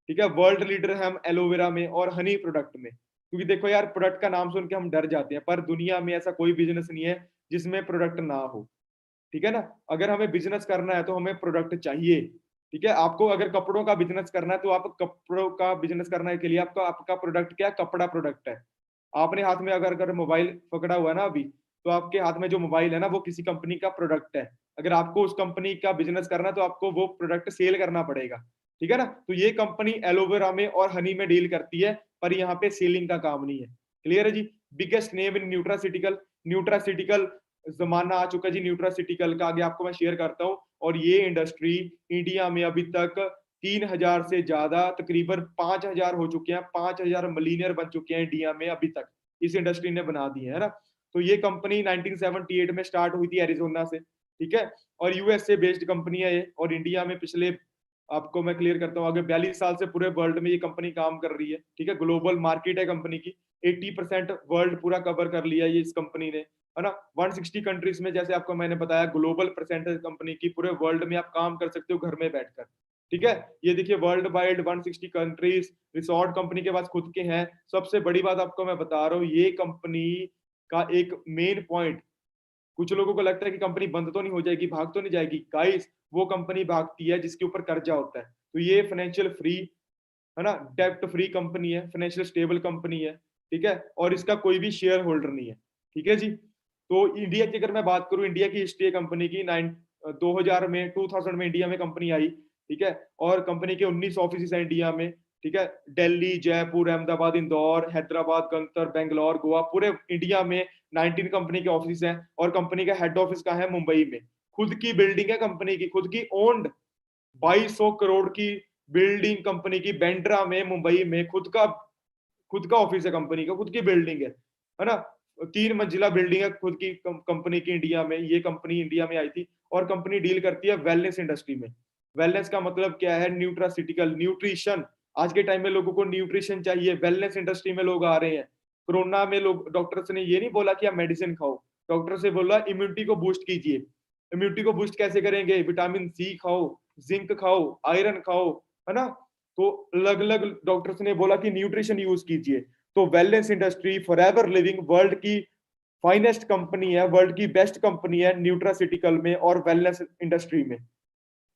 ठीक है? वर्ल्ड लीडर है हम एलोवेरा में और हनी प्रोडक्ट में। क्योंकि देखो यार, प्रोडक्ट का नाम सुन के हम डर जाते हैं, पर दुनिया में ऐसा कोई बिजनेस नहीं है जिसमें प्रोडक्ट ना हो। ठीक है ना? अगर हमें बिजनेस करना है तो हमें प्रोडक्ट चाहिए। ठीक है? आपको अगर कपड़ों का बिजनेस करना है, तो आप कपड़ों का बिजनेस करने के लिए आपका आपका प्रोडक्ट क्या है? कपड़ा प्रोडक्ट है। आपने हाथ में अगर अगर मोबाइल पकड़ा हुआ है ना अभी, तो आपके हाथ में जो मोबाइल है ना, वो किसी कंपनी का प्रोडक्ट है। अगर आपको उस कंपनी का बिजनेस करना है, तो आपको वो प्रोडक्ट सेल करना पड़ेगा। ठीक है ना? तो ये कंपनी एलोवेरा में और हनी में डील करती है, पर यहाँ पे सेलिंग का काम नहीं है। क्लियर है जी? Biggest name in nutraceutical. Nutraceutical जमाना आ चुका है जी, न्यूट्रासिटिकल का आगे आपको मैं शेयर करता हूँ। और ये इंडस्ट्री इंडिया में अभी तक 3,000 से ज्यादा, तकरीबन 5,000 हो चुके हैं, 5,000 मिलीनियर बन चुके हैं इंडिया में अभी तक, इस इंडस्ट्री ने बना दी है ना? तो ये कंपनी 1978 में स्टार्ट हुई थी एरिजोना से। ठीक है? और यूएसए बेस्ड कंपनी है ये, और इंडिया में पिछले, आपको मैं क्लियर करता हूँ आगे, 42 साल से पूरे वर्ल्ड में ये कंपनी काम कर रही है। ठीक है? ग्लोबल मार्केट है कंपनी की, 80% वर्ल्ड पूरा कवर कर लिया ये इस कंपनी ने। है ना? 160 कंट्रीज में, जैसे आपको मैंने बताया, ग्लोबल परसेंटेज कंपनी की, पूरे वर्ल्ड में आप काम कर सकते हो घर में बैठकर। ठीक है? ये देखिए, world wide 160 countries, resort company के पास खुद के हैं। सबसे बड़ी बात आपको मैं बता रहा हूँ, ये कंपनी का एक मेन पॉइंट, कुछ लोगों को लगता है कि कंपनी बंद तो नहीं हो जाएगी, भाग तो नहीं जाएगी। गाइस, वो कंपनी भागती है जिसके ऊपर कर्जा होता है। तो ये फाइनेंशियल फ्री, है ना, डेप्ट फ्री कंपनी है, फाइनेंशियल स्टेबल कंपनी है। ठीक है? और इसका कोई भी शेयर होल्डर नहीं है। ठीक है जी? तो इंडिया की अगर मैं बात करूं, इंडिया की हिस्ट्री है कंपनी की 2000 में 2000 में इंडिया में कंपनी आई, ठीक है। और कंपनी के 19 ऑफिस है इंडिया में, ठीक है। दिल्ली, जयपुर, अहमदाबाद, इंदौर, हैदराबाद, गंगतर, बेंगलोर, गोवा, पूरे इंडिया में 19 कंपनी के ऑफिस हैं। और कंपनी का हेड ऑफिस कहाँ है? मुंबई में। खुद की बिल्डिंग है कंपनी की, खुद की ओन्ड 2200 करोड़ की बिल्डिंग कंपनी की, बेंड्रा में, मुंबई में, खुद का ऑफिस है कंपनी का, खुद की बिल्डिंग है ना। 3 मंजिला बिल्डिंग है खुद की कंपनी की इंडिया में। ये कंपनी इंडिया में आई थी और कंपनी डील करती है वेलनेस इंडस्ट्री में। वेलनेस का मतलब क्या है? Nutraceutical, nutrition. आज के टाइम में लोगों को न्यूट्रिशन चाहिए, वेलनेस इंडस्ट्री में लोग आ रहे हैं। कोरोना में लोग, डॉक्टर्स ने ये नहीं बोला कि आप मेडिसिन खाओ, डॉक्टर से बोला इम्यूनिटी को बूस्ट कीजिए। इम्यूनिटी को बूस्ट कैसे करेंगे? विटामिन सी खाओ, जिंक खाओ, आयरन खाओ, है ना। तो अलग अलग डॉक्टर्स ने बोला कि न्यूट्रिशन यूज कीजिए। तो wellness industry forever living world की फाइनेस्ट कंपनी है, वर्ल्ड की बेस्ट कंपनी है न्यूट्रासिटिकल में और वेलनेस इंडस्ट्री में,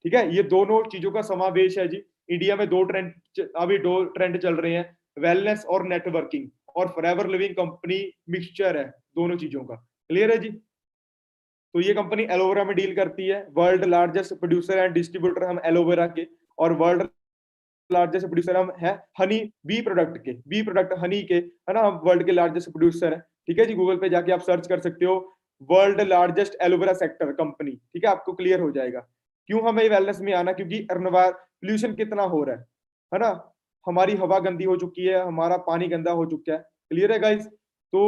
ठीक है। ये दोनों चीजों का समावेश है जी। इंडिया में अभी दो ट्रेंड चल रहे हैं, वेलनेस और नेटवर्किंग, और फॉरएवर लिविंग कंपनी मिक्सचर है दोनों चीजों का। क्लियर है जी। तो ये कंपनी एलोवेरा में डील करती है, world largest producer and distributor हम एलोवेरा के, और वर्ल्ड लार्जेस्ट प्रोड्यूसर हम है हनी, बी प्रोडक्ट हनी के, है ना। हम वर्ल्ड के लार्जेस्ट प्रोड्यूसर है, ठीक है जी। गूगल पे जाके आप सर्च कर सकते हो world largest aloe vera sector company, ठीक है, आपको क्लियर हो जाएगा। क्यों हमें वेलनेस में आना? क्योंकि पोल्यूशन कितना हो रहा है ना। हमारी हवा गंदी हो चुकी है, हमारा पानी गंदा हो चुका है। क्लियर है गाइस। तो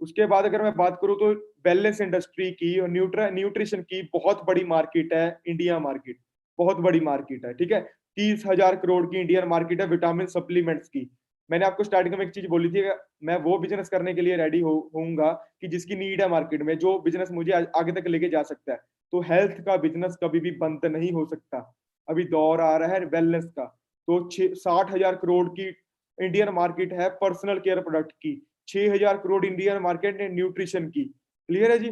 उसके बाद अगर मैं बात करूं तो वेलनेस इंडस्ट्री की और न्यूट्रिशन की बहुत बड़ी मार्केट है इंडिया मार्केट, बहुत बड़ी मार्केट है, ठीक है। 30,000 करोड़ की इंडियन मार्केट है विटामिन सप्लीमेंट्स की। मैंने आपको स्टार्टिंग में एक चीज बोली थी, मैं वो बिजनेस करने के लिए रेडी होऊंगा कि जिसकी नीड है मार्केट में, जो बिजनेस मुझे आगे तक लेके जा सकता है। तो हेल्थ का बिजनेस कभी भी बंद नहीं हो सकता। अभी दौर आ रहा है वेलनेस का। तो 60,000 करोड़ की इंडियन मार्केट है पर्सनल केयर प्रोडक्ट की, 6,000 करोड़ इंडियन मार्केट है न्यूट्रिशन की। क्लियर है जी।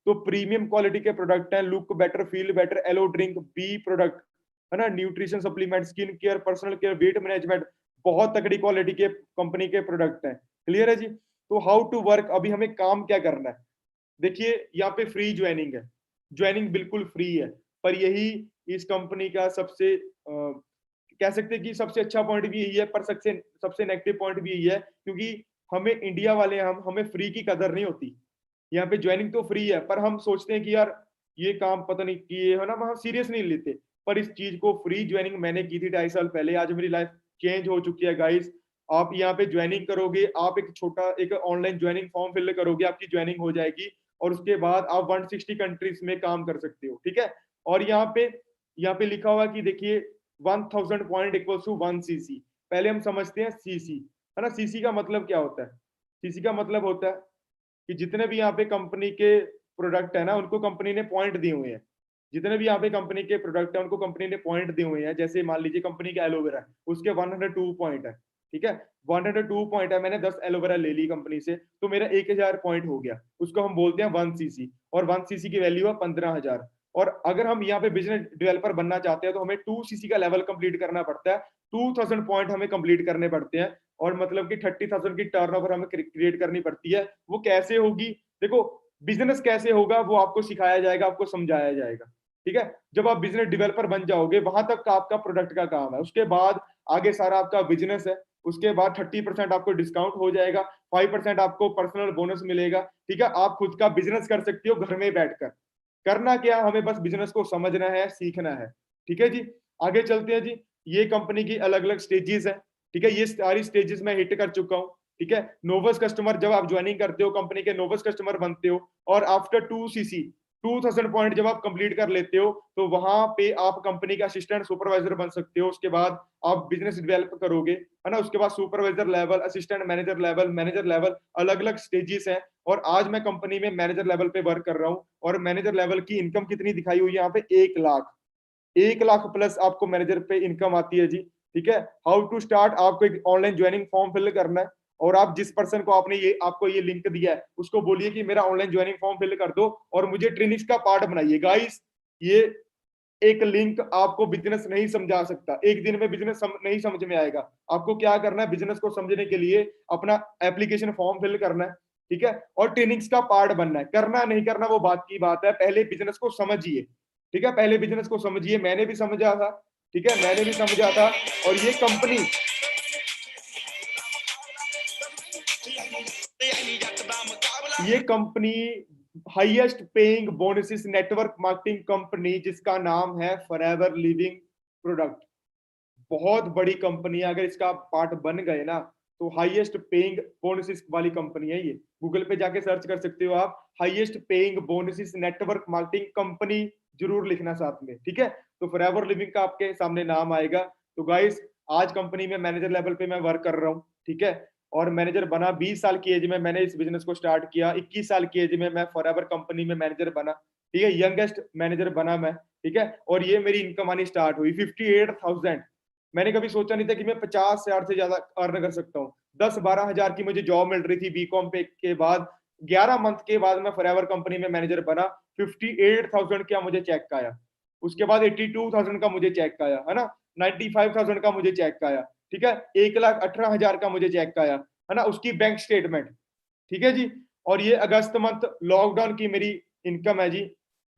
तो प्रीमियम क्वालिटी के प्रोडक्ट हैं, look better, feel better, aloe drink, bee product, है ना, nutrition supplement, skin care, personal care, weight management, बहुत तगड़ी क्वालिटी के कंपनी के प्रोडक्ट हैं। क्लियर है जी। तो हाउ टू वर्क, अभी हमें काम क्या करना है? देखिए यहाँ पे फ्री ज्वाइनिंग है, ज्वाइनिंग बिल्कुल फ्री है। पर यही इस कंपनी का सबसे कह सकते हैं कि सबसे अच्छा पॉइंट भी यही है, पर सबसे सबसे नेगेटिव पॉइंट भी यही है, क्योंकि हमें इंडिया वाले हमें फ्री की कदर नहीं होती। यहाँ पे ज्वाइनिंग तो फ्री है, पर हम सोचते हैं कि यार ये काम पता नहीं किए, है ना, हम सीरियस नहीं लेते। पर इस चीज को, फ्री ज्वाइनिंग मैंने की थी 2.5 साल पहले, आज मेरी लाइफ चेंज हो चुकी है गाइस। आप यहाँ पे ज्वाइनिंग करोगे, आप एक ऑनलाइन ज्वाइनिंग फॉर्म फिल करोगे, आपकी ज्वाइनिंग हो जाएगी, और उसके बाद आप 160 कंट्रीज में काम कर सकते हो, ठीक है। और यहाँ पे लिखा हुआ कि देखिए 1000 पॉइंट इक्वल्स टू 1 सीसी। पहले हम समझते हैं सीसी, है ना। सीसी का मतलब क्या होता है? सीसी का मतलब होता है कि जितने भी यहाँ पे कंपनी के प्रोडक्ट है ना, उनको कंपनी ने पॉइंट दिए हुए हैं। जितने भी यहाँ पे कंपनी के प्रोडक्ट है उनको कंपनी ने पॉइंट दिए हुए हैं। जैसे मान लीजिए कंपनी का एलोवेरा है, उसके 102 पॉइंट है, ठीक है। 102 पॉइंट है, मैंने 10 एलोवेरा ले ली कंपनी से, तो मेरा 1000 पॉइंट हो गया। उसको हम बोलते हैं 1 सीसी, और 1 सीसी की वैल्यू है 15,000। और अगर हम यहाँ पे बिजनेस डेवलपर बनना चाहते हैं तो हमें 2 सीसी का लेवल कंप्लीट करना पड़ता है, 2000 पॉइंट हमें कंप्लीट करने पड़ते हैं। और मतलब कि 30,000 की टर्नओवर हमें क्रिएट करनी पड़ती है। वो कैसे होगी? देखो, बिजनेस कैसे होगा वो आपको सिखाया जाएगा, आपको समझाया जाएगा, ठीक है। जब आप बिजनेस डेवलपर बन जाओगे, वहां तक का आपका प्रोडक्ट का काम है, उसके बाद आगे सारा आपका बिजनेस है। उसके बाद 30% आपको डिस्काउंट हो जाएगा, 5% आपको पर्सनल बोनस मिलेगा, ठीक है। आप खुद का बिजनेस कर सकते हो घर में बैठकर। करना क्या, हमें बस बिजनेस को समझना है, सीखना है, ठीक है जी। आगे चलते हैं जी। ये कंपनी की अलग अलग स्टेजेस है, ठीक है। ये सारी स्टेजेस मैं हिट कर चुका हूँ, ठीक है। नोवस कस्टमर, जब आप ज्वाइनिंग करते हो कंपनी के, नोवस कस्टमर बनते हो, और आफ्टर 2 सीसी 2000 पॉइंट जब आप कंप्लीट कर लेते हो, तो वहां पे आप कंपनी का असिस्टेंट सुपरवाइजर बन सकते हो। उसके बाद आप बिजनेस डेवलप करोगे, है ना। उसके बाद supervisor level, assistant manager level, manager level, अलग अलग स्टेजेस हैं। और आज मैं कंपनी में मैनेजर लेवल पे वर्क कर रहा हूँ, और मैनेजर लेवल की इनकम कितनी दिखाई हुई है यहाँ पे? 1 लाख, 1 लाख प्लस आपको मैनेजर पे इनकम आती है जी, ठीक है। हाउ टू स्टार्ट, आपको एक ऑनलाइन ज्वाइनिंग फॉर्म फिल करना है, और आप जिस पर्सन को आपको ये लिंक दिया है उसको बोलिए कि मेरा ऑनलाइन ज्वाइनिंग फॉर्म फिल कर दो और मुझे ट्रेनिंग्स का पार्ट बनाइए। गाइस, ये एक लिंक आपको बिजनेस नहीं समझा सकता, एक दिन में बिजनेस नहीं समझ में आएगा। आपको क्या करना है, बिजनेस को समझने के लिए अपना एप्लीकेशन फॉर्म फिल करना है, ठीक है, और ट्रेनिंग्स का पार्ट बनना है। करना नहीं करना वो बात की बात है, पहले बिजनेस को समझिए, ठीक है, पहले बिजनेस को समझिए। मैंने भी समझा था, ठीक है, मैंने भी समझा था। और ये company highest paying bonuses network marketing company, जिसका नाम है फॉरएवर लिविंग प्रोडक्ट, बहुत बड़ी कंपनी है। अगर इसका पार्ट बन गए ना तो हाईएस्ट पेइंग बोनसेस वाली कंपनी है ये। गूगल पे जाके सर्च कर सकते हो आप, highest paying bonuses network marketing company जरूर लिखना साथ में, ठीक है। तो फॉरएवर लिविंग का आपके सामने नाम आएगा। तो गाइस, आज कंपनी में मैनेजर लेवल पे मैं वर्क कर रहा हूँ, ठीक है, और मैनेजर बना 20 साल की एज में मैंने इस बिजनेस को स्टार्ट किया। 21 साल की एज में मैं फॉरएवर कंपनी में मैनेजर बना, ठीक है, यंगेस्ट मैनेजर बना मैं, ठीक है। और ये मेरी इनकम आनी स्टार्ट हुई 58,000। मैंने कभी सोचा नहीं था कि मैं 50,000 से ज्यादा अर्न कर सकता हूँ। 10-12 हजार की मुझे जॉब मिल रही थी बीकॉम पे के बाद। 11 मंथ के बाद मैं फॉरएवर कंपनी में मैनेजर बना। 58,000 का मुझे चेक आया। उसके बाद 82,000 का मुझे चेक आया, है ना। 95,000 का मुझे चेक आया, ठीक है। 1,18,000 का मुझे चेक आया, है ना, उसकी बैंक स्टेटमेंट, ठीक है जी। और ये अगस्त मंथ लॉकडाउन की मेरी इनकम है जी,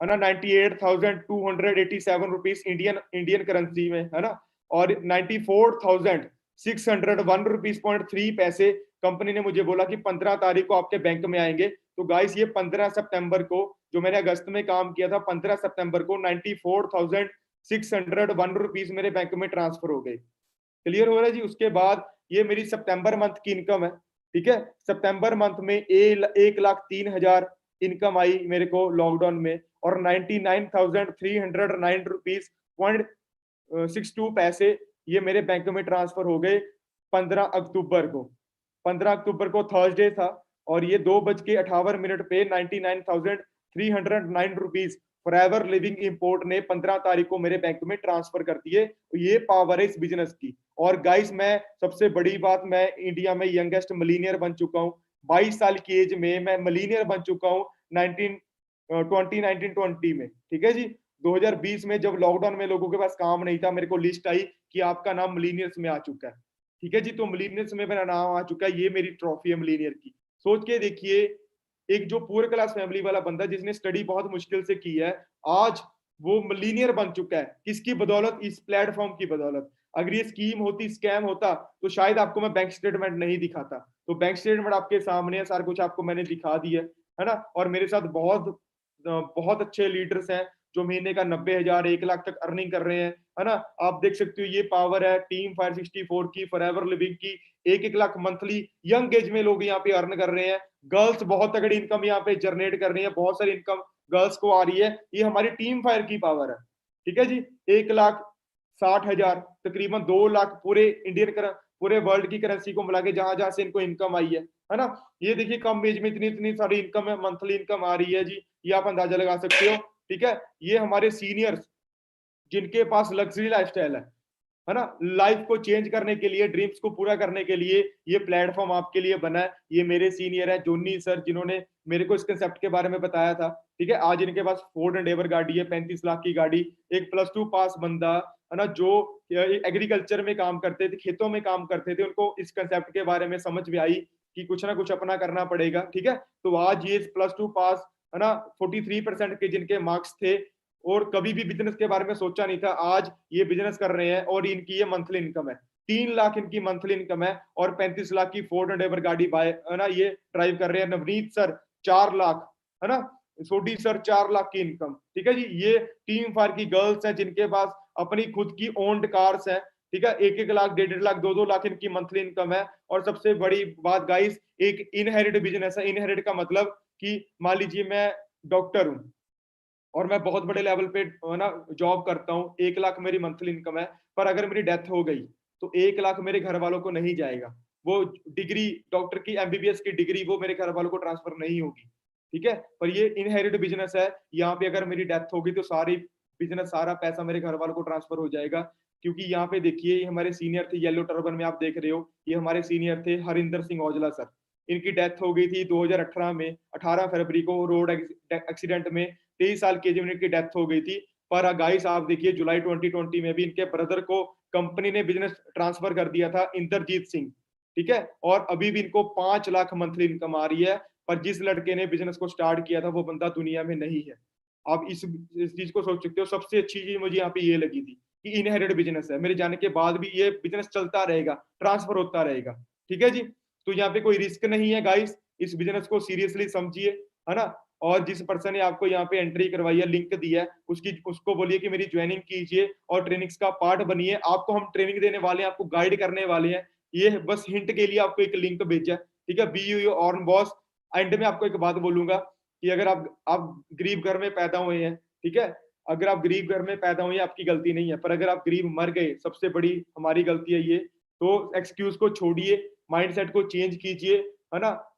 है ना, 98,287 रुपीज इंडियन इंडियन करेंसी में, है ना। और 94,601 रुपीज.3 कंपनी ने मुझे बोला कि 15 तारीख को आपके बैंक में आएंगे। तो गाइस, ये 15 सितंबर को, जो मैंने अगस्त में काम किया था, 15 सितंबर को 94,601 रुपीज मेरे बैंक में ट्रांसफर हो गए। क्लियर हो रहा है जी। उसके बाद ये मेरी सितंबर मंथ की इनकम है, ठीक है। सितंबर मंथ में 1,03,000 इनकम आई मेरे को लॉकडाउन में, और 99,309 रुपीज.62 ये मेरे बैंक में ट्रांसफर हो गए 15 अक्टूबर को। 15 अक्टूबर को थर्सडे था, और ये 2:58 पे 99,309 रुपीज फॉरएवर लिविंग इंपोर्ट ने 15 तारीख को मेरे बैंक में ट्रांसफर कर दिए। तो ये पावर है इस बिजनेस की। और गाइस, मैं सबसे बड़ी बात, मैं इंडिया में यंगेस्ट मिलीनियर बन चुका हूँ। 22 साल की एज में मैं मिलीनियर बन चुका हूँ 1920 में, ठीक है जी। 2020 में जब लॉकडाउन में लोगों के पास काम नहीं था, मेरे को लिस्ट आई कि आपका नाम मिलीनियर्स में आ चुका है, ठीक है जी। तो मिलीनियर्स में मेरा नाम आ चुका है, ये मेरी ट्रॉफी है मिलीनियर की। सोच के देखिए, एक जो पुअर क्लास फैमिली वाला बंदा जिसने स्टडी बहुत मुश्किल से की है, आज वो मिलीनियर बन चुका है। किसकी बदौलत? इस प्लेटफॉर्म की बदौलत। अगर ये स्कीम होती, स्कैम होता, तो शायद आपको मैं बैंक स्टेटमेंट नहीं दिखाता। तो बैंक स्टेटमेंट आपके सामने है, सारा कुछ आपको मैंने दिखा दिया है ना। और मेरे साथ बहुत बहुत अच्छे लीडर्स हैं जो महीने का 90,000 1 लाख तक अर्निंग कर रहे हैं, है ना। आप देख सकते हो, ये पावर है टीम फायर 64 की, फॉरएवर लिविंग की। 1-1 लाख मंथली यंग एज में लोग यहाँ पे अर्न कर रहे हैं। गर्ल्स बहुत तगड़ी इनकम यहाँ पे जनरेट कर रही है, बहुत सारी इनकम गर्ल्स को आ रही है। ये हमारी टीम फायर की पावर है, ठीक है जी। 1,60,000 तकरीबन 2 लाख पूरे इंडियन पूरे वर्ल्ड की करेंसी को मिला के जहां जहां से इनको इनकम आई है ना। ये देखिए, कम एज में इतनी इतनी सारी इनकम है, मंथली इनकम आ रही है जी, ये आप अंदाजा लगा सकते हो, ठीक है। ये हमारे सीनियर्स जिनके पास लग्जरी लाइफस्टाइल है ना, लाइफ को चेंज करने के लिए, ड्रीम्स को पूरा करने के लिए ये प्लेटफॉर्म आपके लिए बना है। ये मेरे सीनियर है जोनी सर, जिन्होंने मेरे को इस कंसेप्ट के बारे में बताया था, ठीक है। आज इनके पास फोर्ड एंडेवर गाड़ी है, 35 लाख की गाड़ी। एक +2 पास बंदा, है ना, जो एग्रीकल्चर में काम करते थे, खेतों में काम करते थे, उनको इस कंसेप्ट के बारे में समझ में आई कि कुछ ना कुछ अपना करना पड़ेगा, ठीक है। तो आज ये +2 पास, है ना, 43% के जिनके मार्क्स थे, और कभी भी बिजनेस के बारे में सोचा नहीं था, आज ये बिजनेस कर रहे हैं। और इनकी ये मंथली इनकम है, 3 लाख इनकी मंथली इनकम है, और 35 लाख की फोर्ड एंडेवर गाड़ी बाय, है ना, ये ड्राइव कर रहे हैं। नवनीत सर 4 लाख, है ना, सोडी सर 4 लाख की इनकम, ठीक है जी। ये टीम फायर की गर्ल्स हैं जिनके पास अपनी खुद की ओन्ड कार्स है, ठीक है। 1-1 लाख 1.5 लाख 2-2 लाख इनकी मंथली इनकम है। और सबसे बड़ी बात गाइस, एक इनहेरिट बिजनेस है। इनहेरिट का मतलब कि मान लीजिए मैं डॉक्टर हूं और मैं बहुत बड़े लेवल पे, है ना, जॉब करता हूँ, 1 लाख मेरी मंथली इनकम है, पर अगर मेरी डेथ हो गई तो 1 लाख मेरे घर वालों को नहीं जाएगा। वो डिग्री, डॉक्टर की एमबीबीएस की डिग्री, वो मेरे घर वालों को ट्रांसफर नहीं होगी, ठीक है। पर ये इनहेरिट बिजनेस है, यहाँ पे अगर मेरी डेथ होगी तो सारी बिजनेस, सारा पैसा मेरे घर वालों को ट्रांसफर हो जाएगा। क्योंकि यहाँ पे देखिए, ये हमारे सीनियर थे, येलो टर्बन में आप देख रहे हो, ये हमारे सीनियर थे हरिंदर सिंह औजला सर। इनकी डेथ हो गई थी 2018 में, 18 फरवरी को रोड एक्सीडेंट में। 23 साल की एज में इनकी डेथ हो गई थी। पर गाइस, आप देखिए, जुलाई 2020 में भी इनके ब्रदर को कंपनी ने बिजनेस ट्रांसफर कर दिया था, इंद्रजीत सिंह, ठीक है। और अभी भी इनको 5 लाख मंथली इनकम आ रही है। पर जिस लड़के ने बिज़नेस को स्टार्ट किया था वो बंदा दुनिया में नहीं है। आप इस चीज़ को सोच सकते हो। सबसे अच्छी चीज़ मुझे यहाँ पे ये लगी थी कि इनहेरिट बिज़नेस है। मेरे जाने के बाद भी ये बिज़नेस चलता रहेगा, ट्रांसफ़र होता रहेगा। ठीक है जी? तो यहाँ पे कोई रिस्क नहीं है गाइस, इस बिज़नेस को सीरियसली समझिए, है ना? और जिस पर्सन ने आपको यहाँ पे एंट्री करवाई है, लिंक दिया है, उसको बोलिए कि मेरी जॉइनिंग कीजिए और ट्रेनिंग्स का पार्ट बनिए। आपको हम ट्रेनिंग देने वाले हैं, आपको गाइड करने वाले हैं। ये बस हिंट के लिए आपको एक लिंक भेजा है, ठीक है? Be your own boss. And में आपको एक बात बोलूँगा कि अगर आप गरीब घर में पैदा हुए हैं, ठीक है? अगर आप गरीब घर में पैदा हुए हैं, आपकी गलती नहीं है, पर अगर आप गरीब मर गए, सबसे बड़ी हमारी गलती है ये। तो एक्सक्यूज़ को छोड़िए, माइंडसेट को चेंज कीजिए, है ना?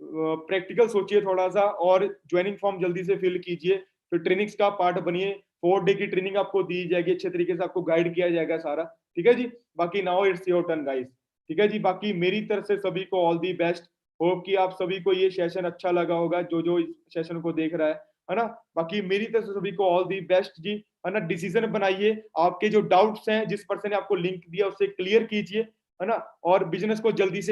प्रैक्टिकल सोचिए थोड़ा-सा और जॉइनिंग फॉर्म जल्दी से फिल कीजिए, फिर ट्रेनिंग्स का पार्ट बनिए। 4 डे की ट्रेनिंग आपको दी जाएगी, अच्छे तरीके से आपको गाइड किया जाएगा सारा, ठीक है जी? बाकी now it's your turn guys, ठीक है जी? बाकी मेरी तरफ से सभी को ऑल द बेस्ट। होप कि आप सभी को ये सेशन अच्छा लगा होगा, जो इस सेशन को देख रहा है ना? बाकी मेरी तरफ से सभी को ऑल द बेस्ट जी, है ना? डिसीजन बनाइए, आपके जो डाउट्स हैं, जिस पर्सन ने आपको लिंक दिया, उससे क्लियर कीजिए, है ना? और बिज़नेस को जल्दी से